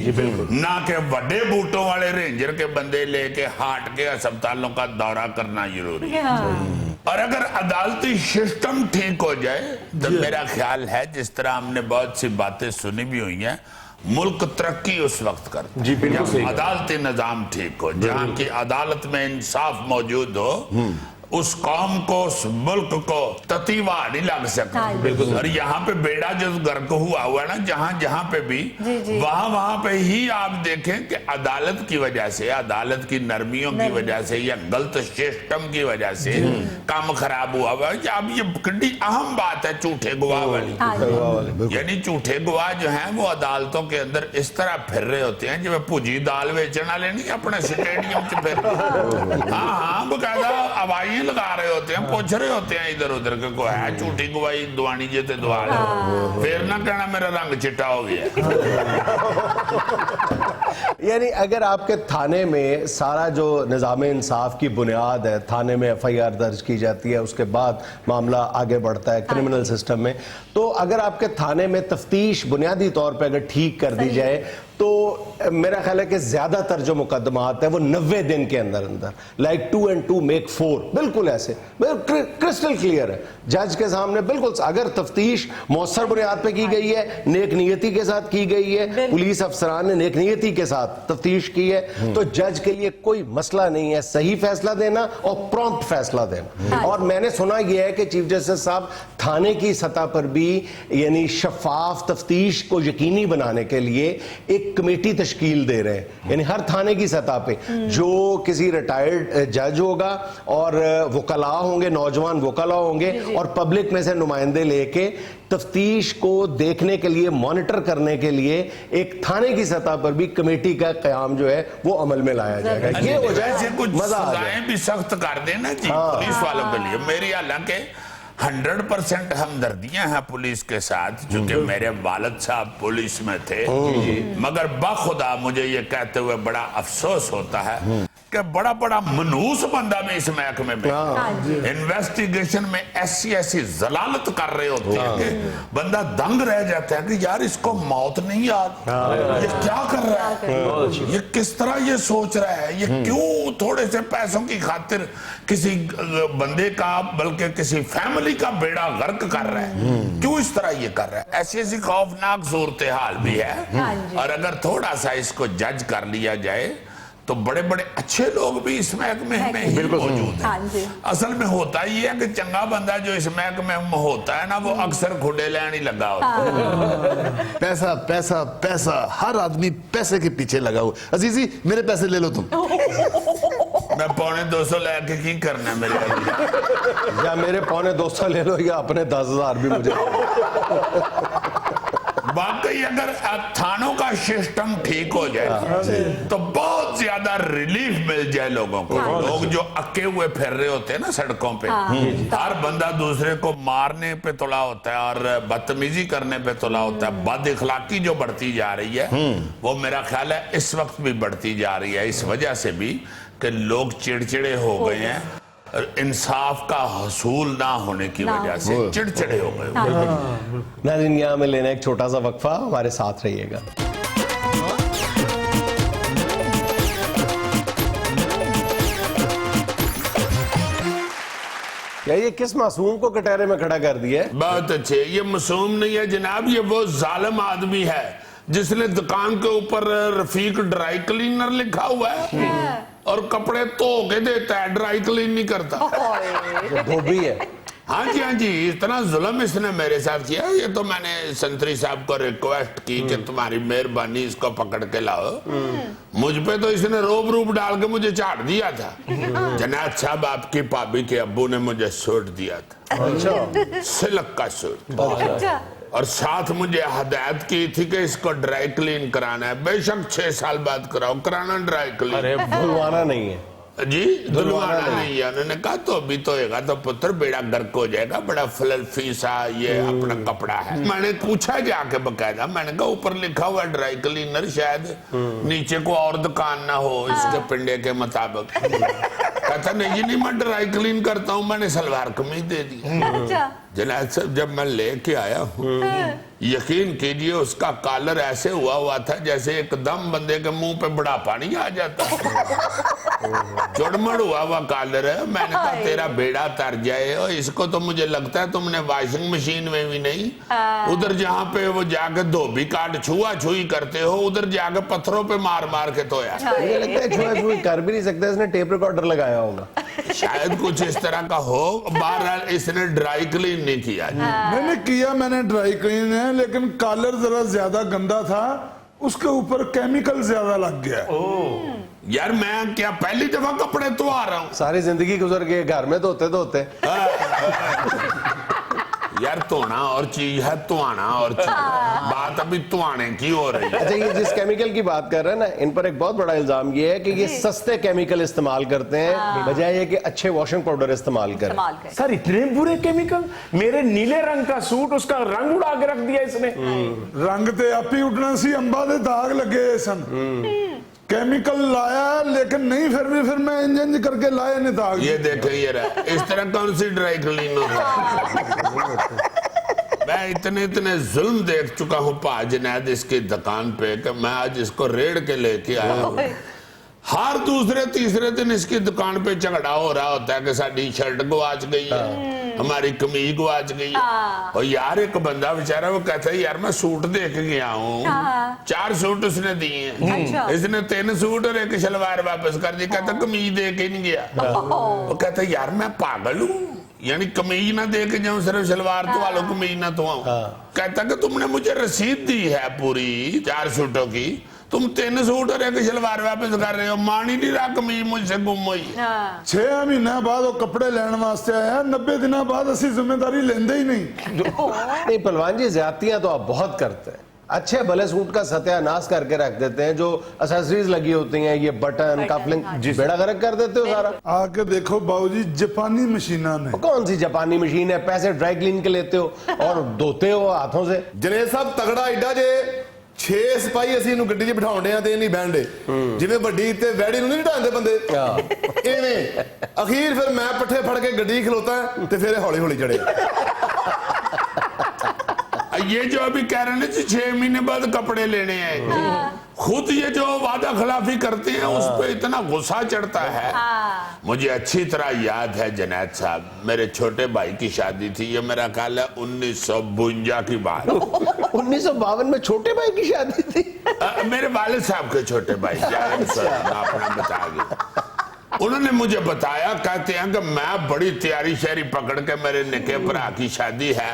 ना कि बड़े बूटों वाले रेंजर के बंदे लेके हार्ट के अस्पतालों का दौरा करना जरूरी है। और अगर अदालती सिस्टम ठीक हो जाए तो मेरा ख्याल है जिस तरह हमने बहुत सी बातें सुनी भी हुई हैं, मुल्क तरक्की उस वक्त करता है जब अदालती निजाम ठीक हो, जहाँ की अदालत में इंसाफ मौजूद हो। उस कौम को उस मुल्क को ततीवा नहीं लग सकता। और यहाँ पे बेड़ा जो गर्क हुआ ना जहाँ जहाँ पे भी वहां पे ही आप देखें कि अदालत की वजह से, अदालत की नरमियों की वजह से या गलत सिस्टम की वजह से काम खराब हुआ हुआ। अब ये कितनी अहम बात है झूठे गवाह वाली, यानी झूठे गवाह जो है वो अदालतों के अंदर इस तरह फिर रहे होते हैं जो भुजी दाल बेचने वाले नहीं अपने स्टेडियम से फिर हाँ बकायदा हवाई लगा रहे होते हैं, पूछ रहे होते हैं इधर उधर के को है झूठी गवाही दवानी जे ते दवा फिर ना कहना मेरा रंग चिट्टा हो गया। یعنی اگر آپ کے تھانے میں سارا جو نظام انصاف کی بنیاد ہے، تھانے میں ایف آئی آر درج کی جاتی ہے، اس کے بعد معاملہ آگے بڑھتا ہے کرمنل سسٹم میں، تو اگر آپ کے تھانے میں تفتیش بنیادی طور پہ اگر ٹھیک کر دی جائے تو میرا خیال ہے کہ زیادہ تر جو مقدمات ہیں وہ 90 دن کے اندر لائک 2 and 2 make 4 بالکل ایسے کرسٹل کلیئر ہے جج کے سامنے، بالکل اگر تفتیش مؤثر بنیاد پہ کی گئی ہے، نیک نیتی کے ساتھ کی گئی ہے، پولیس افسران نے نیک نیتی کے ساتھ تفتیش کی ہے، تو جج کے لیے کوئی مسئلہ نہیں ہے صحیح فیصلہ دینا اور پرومپٹ فیصلہ دینا۔ اور میں نے سنا یہ ہے کہ چیف جسٹس صاحب تھانے کی سطح پر بھی یعنی شفاف تفتیش کو یقینی بنانے کے لیے ایک کمیٹی تشکیل دے رہے ہیں، یعنی ہر تھانے کی سطح پہ جو کسی ریٹائرڈ جج ہوگا اور وکلاء ہوں گے، نوجوان وکلاء ہوں گے اور پبلک میں سے نمائندے لے کے تفتیش کو دیکھنے کے لیے، مانیٹر کرنے کے لیے ایک تھانے کی سطح پر بھی کمیٹی کا قیام جو ہے وہ عمل میں لایا جائے گا۔ یہ ہو جائے کچھ مزہ آ جائے۔ سزائیں بھی سخت کر دینا جی پولیس والوں کے لیے۔ میری حالانکہ 100% ہمدردیاں ہیں پولیس کے ساتھ، چونکہ میرے والد صاحب پولیس میں تھے، مگر بخدا مجھے یہ کہتے ہوئے بڑا افسوس ہوتا ہے کہ بڑا بڑا منحوس بندہ بھی اس محکمے میں انویسٹیگیشن میں ایسی ضلالت کر رہے ہوتے ہیں کہ بندہ دنگ رہ جاتا ہے کہ یار اس کو موت نہیں یاد، یہ کیا کر رہا ہے، یہ کس طرح یہ سوچ رہا ہے، یہ کیوں تھوڑے سے پیسوں کی خاطر کسی بندے کا بلکہ کسی فیملی کا بیڑا غرق کر رہا ہے، کیوں اس طرح یہ کر رہا ہے۔ ایسی خوفناک صورتحال بھی ہے، اور اگر تھوڑا سا اس کو جج کر لیا جائے تو بڑے بڑے اچھے لوگ بھی اس محکمے میں ہی موجود ہیں۔ اصل میں ہوتا یہ ہے کہ چنگا بندہ جو اس محکمے میں ہوتا ہے نا، وہ اکثر کھڈے لین ہی لگا ہوتا ہے۔ پیسہ پیسہ پیسہ، ہر آدمی پیسے کے پیچھے لگا ہوا۔ عزیزی میرے پیسے لے لو تم۔ میں 250 لے کے کی کرنا ہے میرے عزیز؟ یا میرے 250 لے لو یا اپنے 10,000 بھی مجھے۔ واقعی اگر تھانوں کا سسٹم ٹھیک ہو جائے تو بہت زیادہ ریلیف مل جائے لوگوں کو۔ لوگ جو اکے ہوئے پھر رہے ہوتے ہیں نا سڑکوں پہ، ہر بندہ دوسرے کو مارنے پہ تلا ہوتا ہے اور بدتمیزی کرنے پہ تلا ہوتا ہے، بد اخلاقی جو بڑھتی جا رہی ہے وہ میرا خیال ہے اس وقت بھی بڑھتی جا رہی ہے، اس وجہ سے بھی کہ لوگ چڑچڑے ہو گئے ہیں، انصاف کا حصول نہ ہونے کی وجہ سے چڑچڑے ہو گئے۔ ناظرین یہاں میں لینا ایک چھوٹا سا وقفہ، ہمارے ساتھ رہیے گا۔ یہ کس معصوم کو کٹہرے میں کھڑا کر دیا ہے؟ بہت اچھے، یہ معصوم نہیں ہے جناب، یہ وہ ظالم آدمی ہے جس نے دکان کے اوپر رفیق ڈرائی کلینر لکھا ہوا ہے اور کپڑے تو کے دیتا ہے، ڈرائی کلین نہیں کرتا۔ دھوبی ہے۔ ہاں جی، اتنا ظلم اس نے میرے ساتھ کیا۔ یہ تو میں نے سنتری صاحب کو ریکویسٹ کی کہ تمہاری مہربانی اس کو پکڑ کے لاؤ، مجھ پہ تو اس نے روب ڈال کے مجھے چاڑ دیا تھا۔ جناب صاحب آپ کی پابی کے ابو نے مجھے سوٹ دیا تھا، سلک کا سوٹ، اور ساتھ مجھے ہدایت کی تھی کہ اس کو ڈرائی کلین کرانا ہے، بے شک 6 سال بعد کرانا ڈرائی کلین، دھلوانا نہیں ہے جی دھلوانا نہیں ہے۔ انہوں نے کہا تو ابھی تو ہوئے گا تو پتر بیڑا گرک ہو جائے گا، بڑا فلفی سا یہ اپنا کپڑا ہے۔ میں نے پوچھا جا کے باقاعدہ، میں نے کہا اوپر لکھا ہوا ڈرائی کلینر، شاید نیچے کو اور دکان نہ ہو اس کے پنڈے کے مطابق۔ کہتا نہیں میں ڈرائی کلین کرتا ہوں، میں نے سلوار قمیض دے دی۔ جناب صاحب جب میں لے کے آیا ہوں، یقین کیجئے اس کا کالر ایسے ہوا تھا جیسے ایک دم بندے کے منہ پہ بڑا پانی آ جاتا، چڑمڑ ہوا کالر ہے۔ میں نے کہا تیرا بیڑا تر جائے، اور اس کو تو مجھے لگتا ہے تم نے واشنگ مشین میں بھی نہیں، ادھر جہاں پہ وہ جا کے دھوبی کاٹ چھوا چھوئی کرتے ہو ادھر جا کے پتھروں پہ مار کے دھویا۔ مجھے لگتا ہے چھوا چھوئی کر بھی نہیں سکتا، اس نے ٹیپ ریکارڈر لگایا ہوگا، شاید کچھ اس طرح کا ہو۔ بہرحال اس نے ڈرائی کلین نہیں کیا۔ میں نے ڈرائی کلین ہے، لیکن کالر ذرا زیادہ گندا تھا، اس کے اوپر کیمیکل زیادہ لگ گیا۔ یار میں کیا پہلی دفعہ کپڑے تو آ رہا ہوں، ساری زندگی گزر گئے گھر میں دھوتے यार तोना और चीज है, तुआना और चीज है। बात अभी तुआने की हो रही है। अच्छा, ये जिस केमिकल की बात कर रहे हैं ना, इन पर एक बहुत बड़ा इल्जाम ये है कि ये सस्ते केमिकल इस्तेमाल करते हैं बजाय ये कि अच्छे वॉशिंग पाउडर इस्तेमाल करें। सर इतने बुरे केमिकल, मेरे नीले रंग का सूट उसका रंग उड़ा के रख दिया इसने। रंग ते आप ही उठना सी, अंबा दे दाग लगे सन। केमिकल लाया लेकिन नहीं, फिर मैं इंजन करके लाया नहीं दाग। ये देखे ये रहा, इस तरह कौन सी ड्राई क्लीनर है। मैं इतने जुल्म देख चुका हूँ पा जुनैद इसकी दुकान पे कि मैं आज इसको रेड़ के लेके आया हूँ। हर दूसरे तीसरे दिन इसकी दुकान पे झगड़ा हो रहा होता है कि साड़ी शर्ट गवाच गई है, हमारी कमीज गवाच गई है। और यार एक बंदा बेचारा वो कहता है यार मैं सूट दे के गया हूँ, 4 सूट उसने दिए हैं, इसने 3 सूट और 1 शलवार वापस कर दी। कहता कमीज दे के नहीं गया। वो कहता यार मैं पागल हूँ, यानी कमीज ना दे के जाऊं, सिर्फ शलवार तो वालों कमीज ना तो आऊं। कहता कि तुमने मुझे रसीद दी है पूरी 4 सूटों की, तुम 3 सूट और 1 शलवार वापस कर रहे हो, मान ही नहीं रहा कमीज मुझसे गुम हुई। 6 महीना बाद वो कपड़े लेने वास्ते आया, 90 दिन बाद असी जिम्मेदारी लेंदे ही नहीं। नहीं पहलवान जी, ज्यादतियां तो आप बहुत करते हैं। अच्छे भले सूट का सत्यानाश करके रख देते हैं, जो एक्सेसरीज लगी होती हैं, ये बटन कफलिंग बेड़ा गर्क कर देते हो सारा। आके देखो बाबूजी, जापानी मशीना ने। कौन सी जापानी मशीन है, पैसे ड्राई क्लीन के लेते हो और धोते हो हाथों से। ਜਨੇਜ ਸਾਹਿਬ ਤਗੜਾ ਐਡਾ ਜੇ 6 ਸਿਪਾਹੀ ਅਸੀਂ ਇਹਨੂੰ ਗੱਡੀ 'ਚ ਬਿਠਾਉਂਦੇ ਆ ਤੇ ਇਹ ਨਹੀਂ ਬਹਿੰਦੇ, ਜਿਵੇਂ ਵੱਡੀ ਤੇ ਵੈੜੀ ਨੂੰ ਨਹੀਂ ਢਾਂਦੇ ਬੰਦੇ ਐਵੇਂ। ਅਖੀਰ ਫਿਰ ਮੈਂ ਪੱਠੇ ਫੜ ਕੇ ਗੱਡੀ ਖਲੋਤਾ ਤੇ ਫਿਰ ਇਹ ਹੌਲੀ ਹੌਲੀ ਚੜੇ। ये जो अभी कह रहे हैं 6 महीने बाद कपड़े लेने हैं, खुद ये जो वादा खिलाफी करते हैं उस पर इतना गुस्सा चढ़ता है। मुझे अच्छी तरह याद है जुनैद साहब, मेरे छोटे भाई की शादी थी, ये मेरा ख्याल है 1952 की बात। 1952 में छोटे भाई की शादी थी। मेरे वालिद साहब के छोटे भाई, अपना बता गए। उन्होंने मुझे बताया, कहते हैं कि मैं बड़ी तैयारी शैरी पकड़ के, मेरे निके भरा की शादी है,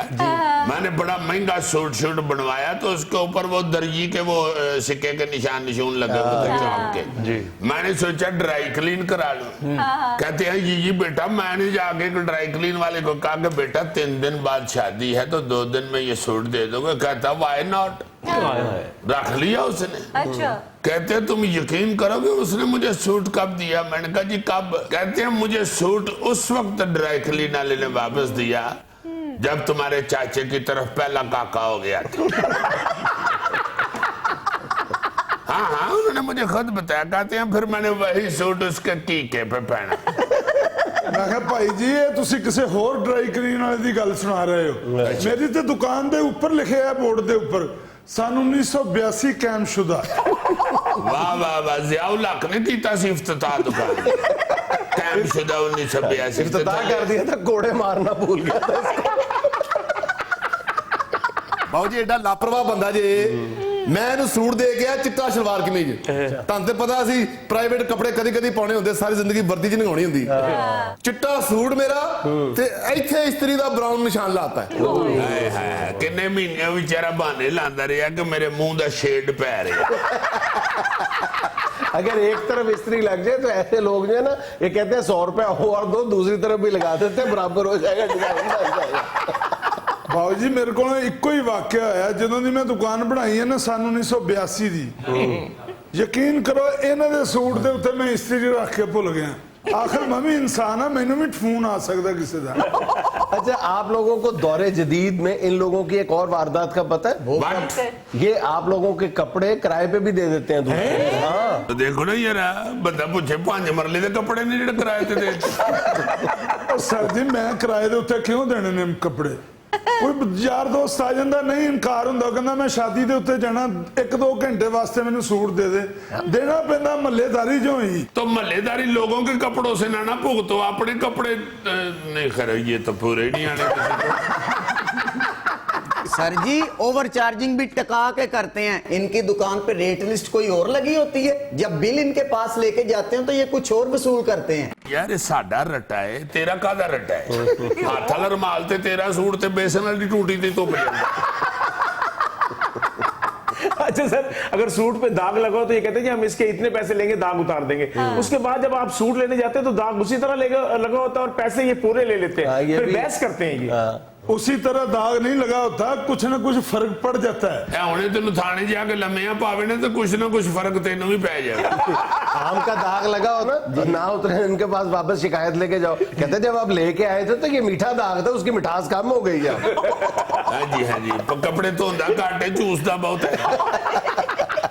मैंने बड़ा महंगा सूट बनवाया, तो उसके ऊपर वो दर्जी के वो सिक्के के निशान लगे हुए थे चमक के। मैंने सोचा ड्राई क्लीन करा लूं। कहते हैं जी बेटा, मैंने जाके ड्राई क्लीन वाले को कहा कि बेटा 3 दिन बाद शादी है तो 2 दिन में ये सूट दे दोगे। कहता वाई नॉट, रख लिया उसने। अच्छा। कहते हैं तुम यकीन करोगे उसने मुझे सूट कब दिया? मैंने कहा जी कब? कहते हैं मुझे सूट उस वक्त ड्राई क्लीन वाले ने वापस दिया जब तुम्हारे चाचे की तरफ पहला काका हो गया था। हाँ, उन्होंने मुझे खुद बताया। कहते हैं फिर मैंने वही सूट उसके टीके पे पहना। मैं कहा भाई जी, ये तुसी किसी होर ड्राई क्लीन वाले दी गल सुना रहे हो। मेरी ते दुकान दे ऊपर लिखे है बोर्ड दे ऊपर सन 1982 कैम शुदा। वाह वाह वाह, ज़ियाउल हक ने कीता सी इफ्तिताह दुकान कैम शुदा 1982 इफ्तिताह कर दिया था, कोड़े मारना भूल गया था। ਬਾਊ ਜੀ ਐਡਾ ਲਾਪਰਵਾਹ ਬੰਦਾ ਜੇ, ਮੈਂ ਇਹਨੂੰ ਸੂਟ ਦੇ ਕੇ ਆ ਚਿੱਟਾ ਸ਼ਲਵਾਰ ਕਮੀਜ਼। ਤੁਹਾਨੂੰ ਤੇ ਪਤਾ ਸੀ ਪ੍ਰਾਈਵੇਟ ਕੱਪੜੇ ਕਦੀ ਪਾਉਣੇ ਹੁੰਦੇ, ਸਾਰੀ ਜ਼ਿੰਦਗੀ ਵਰਦੀ 'ਚ ਨਹੀਂ ਹੋਣੀ ਹੁੰਦੀ। ਚਿੱਟਾ ਸੂਟ ਮੇਰਾ ਤੇ ਇੱਥੇ ਇਸਤਰੀ ਦਾ ਬਰਾਊਨ ਨਿਸ਼ਾਨ ਲਾਤਾ ਹੈ। ਕਿੰਨੇ ਮਹੀਨੇ ਵਿਚਾਰਾ ਬਹਾਨੇ ਲਾਉਂਦਾ ਰਿਹਾ ਕਿ ਮੇਰੇ ਮੂੰਹ ਦਾ ਸ਼ੇਡ ਪੈ ਰਿਹਾ। अगर एक तरफ इस्त्री लग जाए तो ऐसे लोग जो है ना, ये कहते हैं 100 रुपया हो और दो, दूसरी तरफ भी लगा देते हैं, बराबर हो जाएगा, डिजाइन बन जाएगा। ਬਾਬੂ ਜੀ ਮੇਰੇ ਕੋਲ ਇੱਕੋ ਹੀ ਵਾਕਿਆ ਹੋਇਆ, ਜਦੋਂ ਦੀ ਮੈਂ ਦੁਕਾਨ ਬਣਾਈ ਹੈ ਨਾ ਸਨ 1982 ਦੀ। ਯਕੀਨ ਕਰੋ ਇਹਨਾਂ ਦੇ ਸੂਟ ਦੇ ਉੱਤੇ ਮੈਂ ਇਸਤਰੀ ਰੱਖ ਕੇ ਭੁੱਲ ਗਿਆ। आखिर मैं भी इंसान है, मैंने भी फोन आ सकता किसी का। अच्छा, आप लोगों को दौरे जदीद में इन लोगों की एक और वारदात का पता है? ये आप लोगों के कपड़े किराए पे भी दे देते हैं दूसरे। हाँ, तो देखो ना यार, बंदा पूछे 5 मरले के कपड़े नहीं जेड़े किराए ते दे। सर जी मैं किराए दे उत्ते क्यों देने ने कपड़े? कोई यार दोस्त आ जाता, नहीं इनकार होंदा, कहंदा मैं शादी दे उत्ते जाना, 1-2 घंटे वास्ते मैंने सूट दे दे, देना पैंदा महल्लेदारी जो ही। तो महल्लेदारी लोगों के कपड़ों से ना भुगतो, अपने कपड़े नहीं। खैर ये तो पूरे नहीं आने किसी। सर जी ओवर चार्जिंग भी टका के करते हैं। इनकी दुकान पे रेट लिस्ट कोई और लगी होती है, जब बिल इनके पास लेके जाते हैं तो ये कुछ और वसूल करते हैं। यार साडा रटा है, तेरा कादा रटा है? हाथ वाला रुमाल ते तेरा सूट ते बेसन वाली टूटी ते धुप जांदा। अच्छा सर, अगर सूट पे दाग लगा हो तो ये कहते हैं कि हम इसके इतने पैसे लेंगे, दाग उतार देंगे। उसके बाद जब आप सूट लेने जाते हैं तो दाग उसी तरह लगा होता है और पैसे ये पूरे ले लेते हैं, फिर बहस करते हैं ये। उसी तरह दाग नहीं लगा होता, कुछ ना कुछ फर्क पड़ जाता है। ਇਹ ਹੁਣੇ ਤੈਨੂੰ ਥਾਣੇ ਜਾ ਕੇ ਲੰਮਿਆਂ ਪਾਵੇ ਨੇ तो कुछ ना कुछ फर्क ਤੈਨੂੰ ਵੀ ਪੈ ਜਾਏਗਾ। आम का दाग लगा हो ना उतरे इनके पास वापस शिकायत लेके जाओ, कहते जब आप लेके आए थे तो ये मीठा दाग था, उसकी मिठास कम हो गई है। हाँ जी कपड़े धोंदा घट है, चूसदा बहुत है।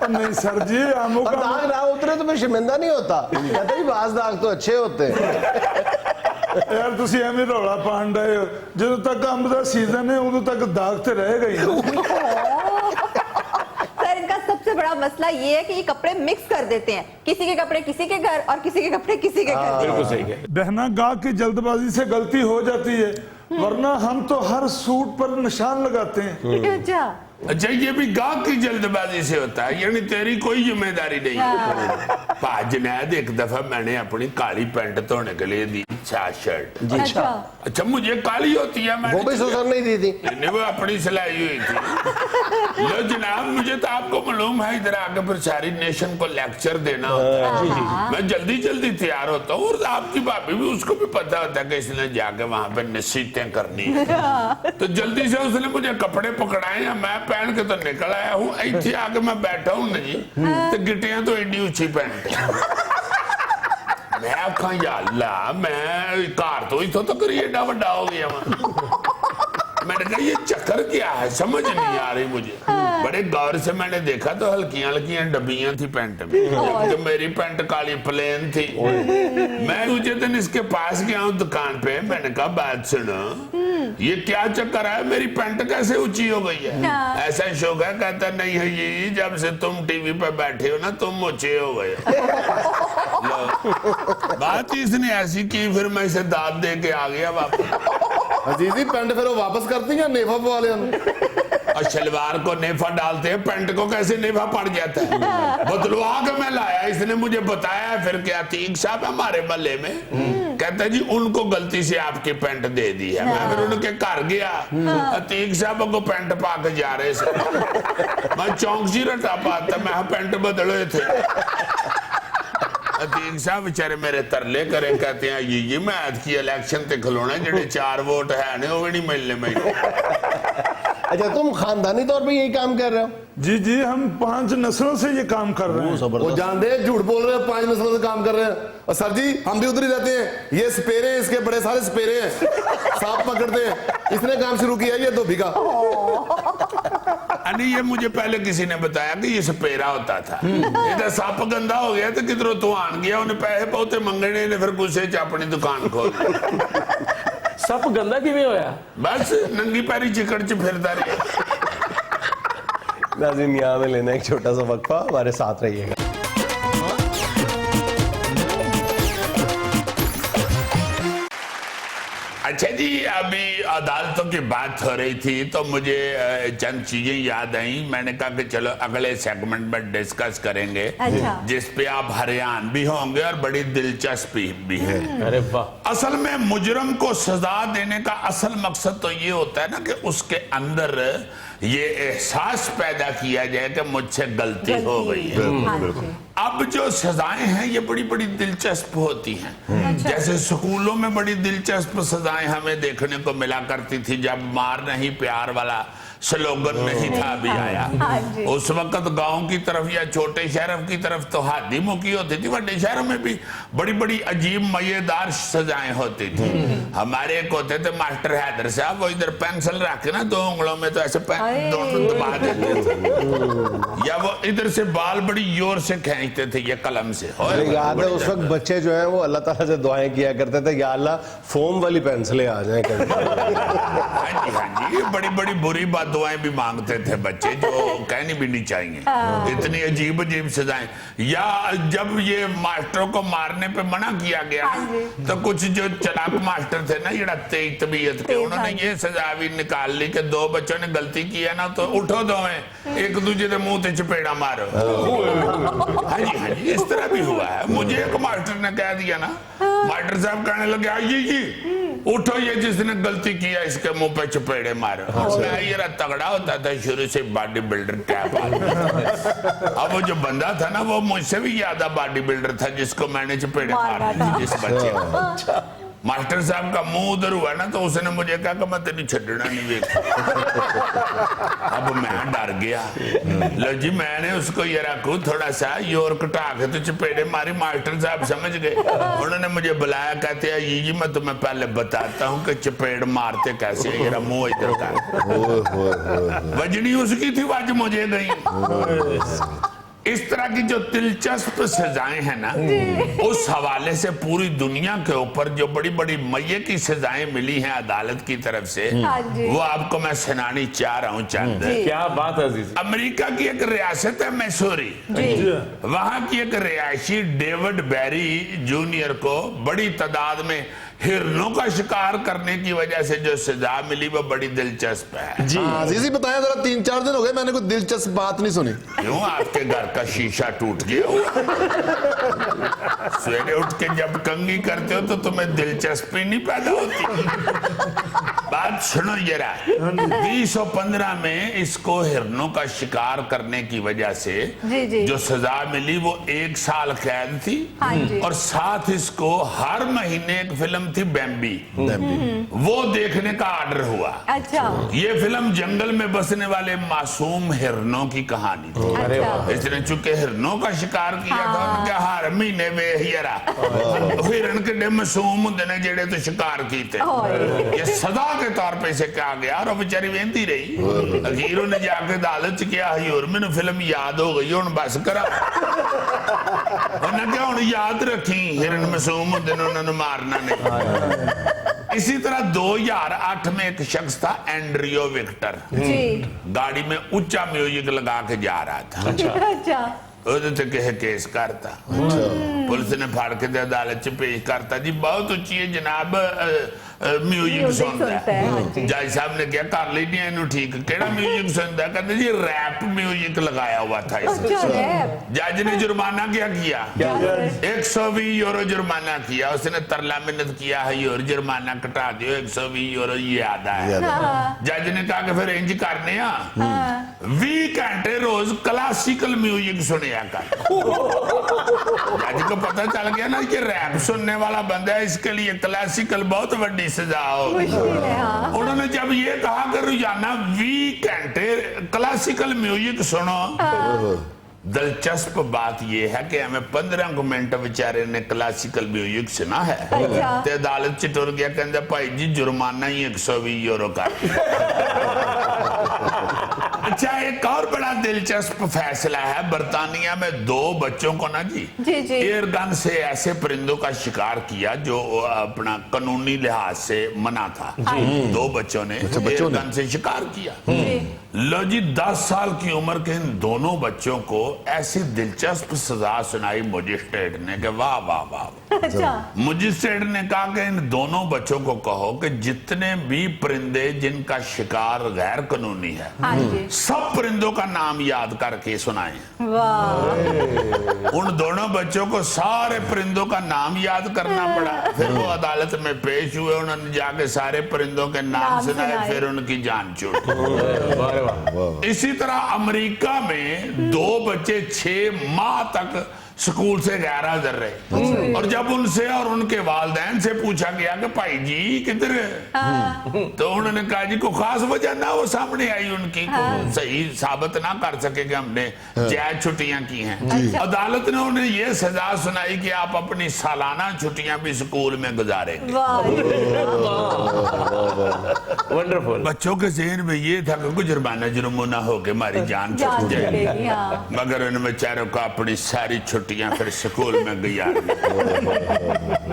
नहीं सर जी, आमों और का दाग ना उतरे तो मैं शर्मिंदा नहीं होता, कहते ही बाज दाग तो अच्छे होते हैं। यार तुसी एवें रौला पाण डए हो, ਜਦੋਂ ਤੱਕ ਅੰਬ ਦਾ ਸੀਜ਼ਨ ਹੈ ਉਦੋਂ तक दाग ਤੇ रहेगा ही। सर इनका सबसे बड़ा मसला ये है कि ये कपड़े मिक्स कर देते हैं, किसी के कपड़े किसी के घर और किसी के कपड़े किसी के घर। बिल्कुल सही है। बहना गाहक की जल्दबाजी से गलती हो जाती है, वरना हम तो हर सूट पर निशान लगाते हैं। अच्छा अच्छा ये भी गाहक की जल्दबाजी से होता है, यानी तेरी कोई जिम्मेदारी नहीं है। जुनैद एक दफा मैंने अपनी काली पैंट धोने के लिए दी शर्ट। अच्छा अच्छा मुझे काली होती है, वो भी सुसर नहीं दी थी। मैंने वो अपनी सिलाई हुई थी। लो जनाब मुझे तो आपको मालूम है इधर आके फिर सारी नेशन को लेक्चर देना होता है, मैं जल्दी जल्दी तैयार होता हूँ और आपकी भाभी भी उसको भी पता होता है कि इसने जाके वहां पे नसीहतें करनी है। तो जल्दी से उसने मुझे कपड़े पकड़ाए हैं, मैं पहन के तो निकल आया हूँ, इतने आके मैं बैठा हूँ ना जी तो गिटियां तो एडी ऊंची पैंट मैं आखा या अल्लाह मैं घर तो इथों तक एडा वड्डा हो गया मैंने कहा ये चक्कर क्या है, समझ नहीं आ रही मुझे। बड़े गौर से मैंने देखा तो हल्कियां हल्कियां डबियां थी पैंट में, जबकि मेरी पैंट काली प्लेन थी। मैं दूसरे दिन इसके पास गया हूँ दुकान पे, मैंने कहा बात सुनो ये क्या चक्कर है, मेरी पैंट कैसे ऊंची हो गई है? ऐसा शौक है? कहता नहीं है ये जब से तुम टीवी पे बैठे हो ना तुम ऊंचे हो गए। बात इसने ऐसी की फिर मैं इसे दाद दे के आ गया वापस। अजीजी पैंट फिर वो वापस करती है नेफा वाले और शलवार को नेफा डालते हैं, पैंट को कैसे नेफा पड़ जाता है? बदलवा के मैं लाया, इसने मुझे बताया। फिर क्या अतीक साहब हमारे महल्ले में कहता जी उनको गलती से आपकी पैंट दे दी है। मैं फिर उनके घर गया, अतीक साहब को पैंट पा के जा रहे थे, मैं चौंक सी रटा पाता, मैं पैंट बदले थे। अतीक साहब बेचारे मेरे तरले करे, कहते हैं ये मैं आज की इलेक्शन ते खलोना जेडे 4 वोट है ने वो भी नहीं मिलने में। अच्छा तुम खानदानी तौर पे यही काम कर रहे हो? जी जी हम 5 नस्लों से ये काम कर रहे हैं। वो जान दे झूठ बोल रहे हैं, 5 नस्लों से काम कर रहे हैं। और सर जी हम भी उधर ही रहते हैं, ये स्पेरे हैं, इसके बड़े सारे स्पेरे हैं, सांप पकड़ते हैं, इसने काम शुरू किया ये धोबी का। नहीं ये मुझे पहले किसी ने बताया कि ये सपेरा होता था, इधर सांप गंदा हो गया तो किधरों तो आन गया, उन्हें पैसे बहुते मंगने ने फिर गुस्से च अपनी दुकान खोल। सप गंदा किवें होया? बस नंगी पैरी चिकड़ च फिरता रहा। नाज़रीन यहाँ में लेना एक छोटा सा वक्फा, हमारे साथ रहिएगा। अच्छा जी अभी अदालतों की बात हो रही थी तो मुझे चंद चीजें याद आई, मैंने कहा कि चलो अगले सेगमेंट में डिस्कस करेंगे। अच्छा। जिस पे आप हरियाण भी होंगे और बड़ी दिलचस्पी भी है। अरे वाह। असल में मुजरम को सजा देने का असल मकसद तो ये होता है ना कि उसके अंदर ये एहसास पैदा किया जाए कि मुझसे गलती हो गई है। हाँ जी। अब जो सजाएं हैं ये बड़ी बड़ी दिलचस्प होती हैं। जैसे स्कूलों में बड़ी दिलचस्प सजाएं हमें देखने को मिला करती थी जब मार नहीं प्यार वाला स्लोगन नहीं था अभी आया। हाँ जी। उस वक्त गांव की तरफ या छोटे शहरों की तरफ तो हादी मुकी होती थी, बड़े शहरों में भी बड़ी बड़ी अजीब मजेदार सजाएं होती थी। हमारे एक होते थे मास्टर हैदर साहब, वो इधर पेंसिल रख के ना 2 उंगलों में तो ऐसे दोनों दबा देते थे, या वो इधर से बाल बड़ी जोर से खींचते थे ये कलम से। मुझे याद है उस वक्त बच्चे जो हैं वो अल्लाह ताला से दुआएं किया करते थे, या अल्लाह फोम वाली पेंसिलें आ जाए कभी। हाँ जी बड़ी बड़ी बुरी बात दुआएं भी मांगते थे बच्चे जो कहनी भी नहीं चाहिए, इतनी अजीब अजीब सजाएं। या जब ये मास्टरों को मारने पे मना किया गया तो कुछ जो चलाक मास्टर थे ना ये तेज तबीयत के, उन्होंने ये सजा भी निकाल ली कि 2 बच्चों ने गलती की है ना तो उठो दोवें एक दूसरे के मुंह से चपेड़ा मारो। हाँ जी इस तरह भी हुआ है। मुझे एक मास्टर ने कह दिया ना, मास्टर साहब कहने लगे आइए उठो ये जिसने गलती किया इसके मुंह पे चपेड़े मारो। मैं ये तगड़ा होता था शुरू से बॉडी बिल्डर टाइप। अब वो जो बंदा था ना वो मुझसे भी ज्यादा बॉडी बिल्डर था जिसको मैंने चपेड़े मारे जिस बच्चे को। मास्टर साहब का मुंह उधर हुआ ना तो उसने मुझे कहा कि मैं तेरी छड़ना नहीं वेख। अब मैं डर गया। लो जी मैंने उसको ये रखू थोड़ा सा योर कटा के तो चपेड़े मारी। मास्टर साहब समझ गए, उन्होंने मुझे बुलाया, कहते हैं जी मैं तुम्हें पहले बताता हूँ कि चपेड़ मारते कैसे, ये मुंह इधर का। वजनी उसकी थी, आज मुझे गई। इस तरह की जो दिलचस्प सजाएं हैं ना, उस हवाले से पूरी दुनिया के ऊपर जो बड़ी बड़ी मजे की सजाएं मिली हैं अदालत की तरफ से, हाँ जी। वो आपको मैं सुनानी चाह रहा हूँ चंद। क्या बात है अजीज। अमेरिका की एक रियासत है मैसूरी, वहां की एक रिहायशी डेविड बैरी जूनियर को बड़ी तादाद में हिरणों का शिकार करने की वजह से जो सजा मिली वो बड़ी दिलचस्प है। अजीजी बताया जरा, 3-4 दिन हो गए मैंने कोई दिलचस्प बात नहीं सुनी। क्यों, आपके घर का शीशा टूट गया हुआ? सवेरे उठ के जब कंघी करते हो तो तुम्हें दिलचस्पी नहीं पैदा होती। बात सुनो जरा। 2015 में इसको हिरणों का शिकार करने की वजह से जी। जो सजा मिली वो 1 साल कैद थी, हाँ जी। और साथ इसको हर महीने एक फिल्म थी बैम्बी, वो देखने का ऑर्डर हुआ। अच्छा। ये फिल्म जंगल में बसने वाले मासूम हिरणों की कहानी थी। अच्छा। इसने चूंकि हिरणों का शिकार किया था, उनके हर महीने वे हिरण के मासूम होंगे ने जेड़े तो शिकार कीते, ये सदा के तौर पे इसे कहा गया, और बेचारी वेंदी रही। अखीर ने जाके अदालत च किया, हजूर मैनू फिल्म याद हो गई, हुण बस करा। उन्हें क्या हुण याद रखी, हिरण मासूम होंगे ने, उन्होंने मारना नहीं। इसी तरह 2008 में एक शख्स था एंड्रियो विक्टर, गाड़ी में ऊंचा म्यूजिक लगा के जा रहा था। अच्छा। केस करता, पुलिस ने फाड़ के अदालत च पेश करता, जी बहुत उच्ची है जनाब, म्यूजिक सुनता है। जज साहब ने क्या कर ली नहीं इन्हू ठीक, केड़ा म्यूजिक सुनता है? कहते जी रैप म्यूजिक लगाया हुआ था इसने। जज ने जुर्माना क्या किया? 120 यूरो जुर्माना किया। उसने तरला मिन्नत किया है, और जुर्माना कटा दियो, 120 यूरो ये आधा है। जज ने कहा कि फिर इंज करने 20 घंटे रोज क्लासिकल म्यूजिक सुनिया कर। जज को पता चल गया ना कि रैप सुनने वाला बंदा है, इसके लिए क्लासिकल बहुत बड़ी सजा होगी। उन्होंने जब ये कहा कि रोजाना 20 घंटे क्लासिकल म्यूजिक सुनो, दिलचस्प बात यह है कि हमें 15 मिनट बेचारे ने क्लासिकल म्यूजिक सुना है, ते अदालत च टुर गया, कहंदा भाई जी जुर्माना ही 120 यूरो का। अच्छा, एक और बड़ा दिलचस्प फैसला है। बर्तानिया में 2 बच्चों को ना जी एयर गन से ऐसे परिंदों का शिकार किया जो अपना कानूनी लिहाज से मना था। 2 बच्चों ने एयर गन से शिकार किया। लो जी, 10 साल की उम्र के इन दोनों बच्चों को ऐसी दिलचस्प सजा सुनाई मजिस्ट्रेट ने कि वाह वाह वाह। अच्छा। मजिस्ट्रेट ने कहा कि इन दोनों बच्चों को कहो कि जितने भी परिंदे जिनका शिकार गैर कानूनी है, सब परिंदों का नाम याद करके सुनाएं। उन दोनों बच्चों को सारे परिंदों का नाम याद करना पड़ा। फिर वो अदालत में पेश हुए, उन्होंने जाके सारे परिंदों के नाम सुनाए, फिर उनकी जान छूटी। इसी तरह अमेरिका में 2 बच्चे 6 माह तक स्कूल से गैर हाजिर रहे, और जब उनसे और उनके वालिदैन से पूछा गया कि भाई जी किधर है, तो उन्होंने कहा जी कोई खास वजह ना वो सामने आई उनकी, सही साबित ना कर सके कि हमने जायज छुट्टियां की हैं। अदालत ने उन्हें ये सजा सुनाई कि आप अपनी सालाना छुट्टियां भी स्कूल में गुजारेंगे। वंडरफुल। बच्चों के ज़हन में ये था कि जुर्माना जुर्माना हो के हमारी जान छूट जाएगी, मगर उन बेचारों को अपनी सारी छुट्टियां फिर स्कूल में गया।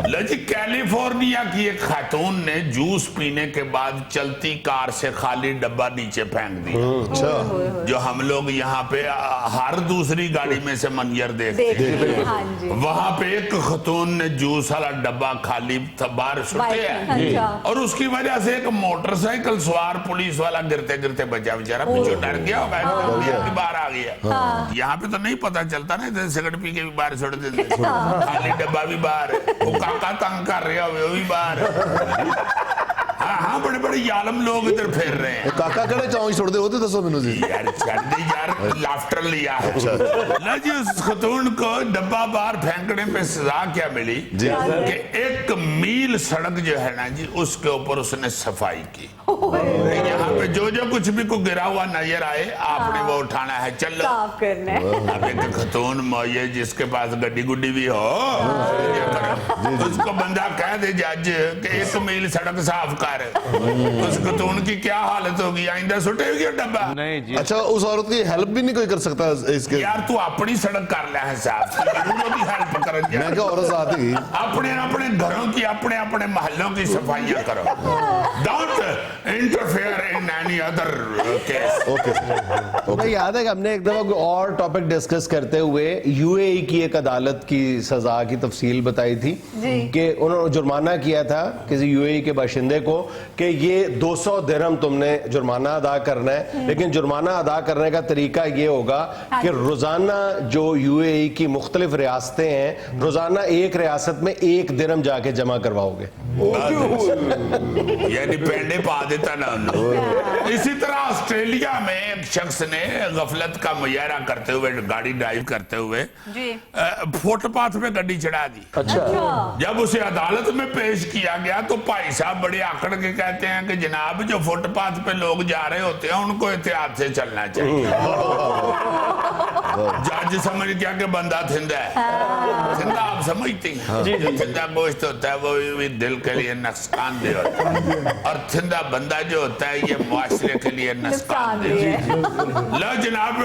लजी, कैलिफोर्निया की एक खातून ने जूस पीने के बाद चलती कार से खाली डब्बा नीचे फेंक दिया, जो हम लोग यहाँ पे हर दूसरी गाड़ी में से मंजर देखते हैं। वहां पे एक खातून ने जूस वाला डब्बा खाली बाहर सुटे है, और उसकी वजह से एक मोटरसाइकिल सवार पुलिस वाला गिरते गिरते बचा, बेचारा पीछे डर गया होगा, बाहर आ गया। यहाँ पे तो नहीं पता चलता ना, इधर सिगरेट पी के भी बाहर छोड़ देते, खाली डब्बा भी बाहर, वो काका तंग कर रहा हो भी बाहर। हाँ, यहाँ बड़े बड़े यालम लोग इधर फिर रहे हैं। काका कड़े चौंच छोड़ दे होते दसो मैनू जी। यार छड़ दे यार, लाफ्टर लिया है ना जी। उस खतून को डब्बा बार फेंकने पे सजा क्या मिली जी। कि 1 मील सड़क जो है ना जी, उसके ऊपर उसने सफाई की। यहाँ पे जो जो कुछ भी को गिरा हुआ नजर आए, आपने वो उठाना है, चलो साफ करना है। अब एक खतून मोये जिसके पास गड्डी गुड्डी भी हो, क्या करे? उसको बंदा कह दे जज कि 1 मील सड़क साफ कर, उस खतून की क्या हालत होगी? आइंदा सुटेगी डब्बा। नहीं जी। अच्छा, उस औरत की हेल्प भी नहीं कोई कर सकता इसके? यार तू अपनी सड़क कर ले है साहब, की हेल्प कर। मैं क्या औरत साथ ही अपने अपने घरों की, अपने अपने महलों की सफाइयां करो। Don't interfere in any other case. Okay. मुझे याद है कि हमने एक दफा कोई और टॉपिक डिस्कस करते हुए यूएई की एक अदालत की सजा की तफसील बताई थी कि उन्होंने जुर्माना किया था किसी यूएई के बाशिंदे को कि ये 200 दिरहम तुमने जुर्माना अदा करना है, लेकिन जुर्माना अदा करने का तरीका ये होगा कि रोजाना जो यूएई की मुख्तलिफ रियासतें हैं, रोजाना एक रियासत में 1 दिरहम जाके जमा करवाओगे। यानी पेंडे पा देता ना उन्होंने। इसी तरह ऑस्ट्रेलिया में एक शख्स ने गफलत का मुजाहरा करते हुए, गाड़ी ड्राइव करते हुए फुटपाथ पे गाड़ी चढ़ा दी। अच्छा। जब उसे अदालत में पेश किया गया तो भाई साहब बड़े आकड़ के कहते हैं कि जनाब जो फुटपाथ पे लोग जा रहे होते हैं उनको एहतियात से चलना चाहिए। जज समझ गया कि बंदा थिंदा है। थिंदा आप समझते हैं, जो थिंदा गोश्त होता है वो भी दिल के लिए नुकसानदेह होता है, और थिंदा बंदा जो होता है ये मुआशरे के लिए नुकसानदेह है। लो जनाब,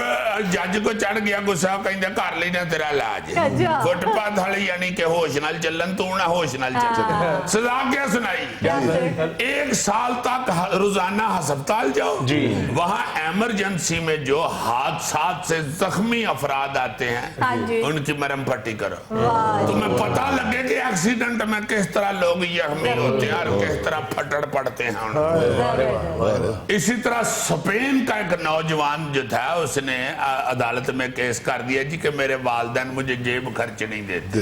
जज को चढ़ गया गुस्सा, कहंदे कर लेना तेरा इलाज। अच्छा। फुटपाथ वाली यानी कि होश नाल चलन, तू ना होश नाल चल। सजा क्या सुनाई? 1 साल तक रोजाना अस्पताल जाओ, वहाँ इमरजेंसी में जो हादसात से जख्मी अफराद आते हैं उनकी मरहम पट्टी करो। तुम्हें पता लगे कि एक्सीडेंट में किस तरह लोग जख्मी होते हैं और किस तरह फटड़ पड़ते हैं। इसी तरह स्पेन का एक नौजवान जो था, उसने अदालत में केस कर दिया जी कि मेरे वालिदैन मुझे जेब खर्च नहीं देते।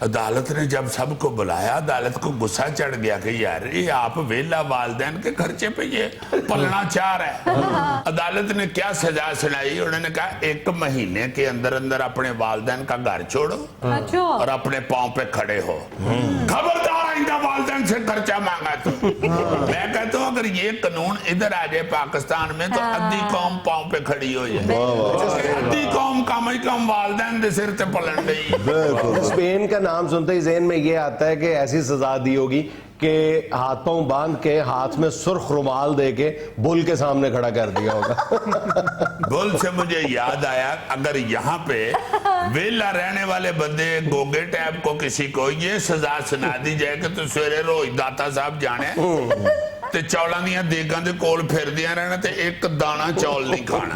अदालत ने जब सबको बुलाया, अदालत को गुस्सा चढ़ गया कि यार ये आप वेला वालिदैन के खर्चे पे ये पलना चाह रहे हैं। अदालत ने क्या सजा सुनाई? उन्होंने कहा 1 महीने के अंदर अंदर अपने वालिदैन का घर छोड़ो और अपने पांव पे खड़े हो। खबरदार आइंदा वालिदैन से खर्चा मांगा तो। मैं कहता हूँ अगर ये कानून इधर आ जाए पाकिस्तान में तो अद्धी कौम पांव पे खड़ी हो जाए। अद्धी कौम कम ही कम वालिदैन दे सिर ते पलन गई। स्पेन का नाम सुनते ही ज़हन में ये आता है कि ऐसी सजा दी होगी कि हाथ पांव बांध के हाथ में सुर्ख रुमाल दे के बुल के सामने खड़ा कर दिया होगा। बुल से मुझे याद आया, अगर यहाँ पे वेला रहने वाले बंदे गोगे टैब को किसी को ये सजा सुना दी जाए कि तू सवेरे रोज दाता साहब जाने ते चौलां दियां देगां दे कोल फिरदियां रहना ते 1 दाना चौल नहीं खाना।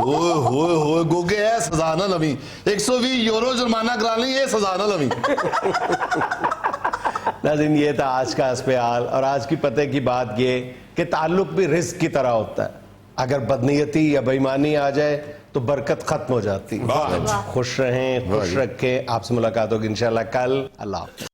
ओए होए होए गोगे है सजा ना लवी। 120 यूरो जुर्माना करा ली, ये सजा ना लवी। नाज़रीन, ये था आज का अस्पताल, और आज की पते की बात ये कि ताल्लुक भी रिस्क की तरह होता है। अगर बदनीयती या बेईमानी आ जाए तो बरकत खत्म हो जाती है। खुश रहें, खुश रखें। आपसे मुलाकात होगी इंशाल्लाह कल। अल्लाह हाफ़िज़।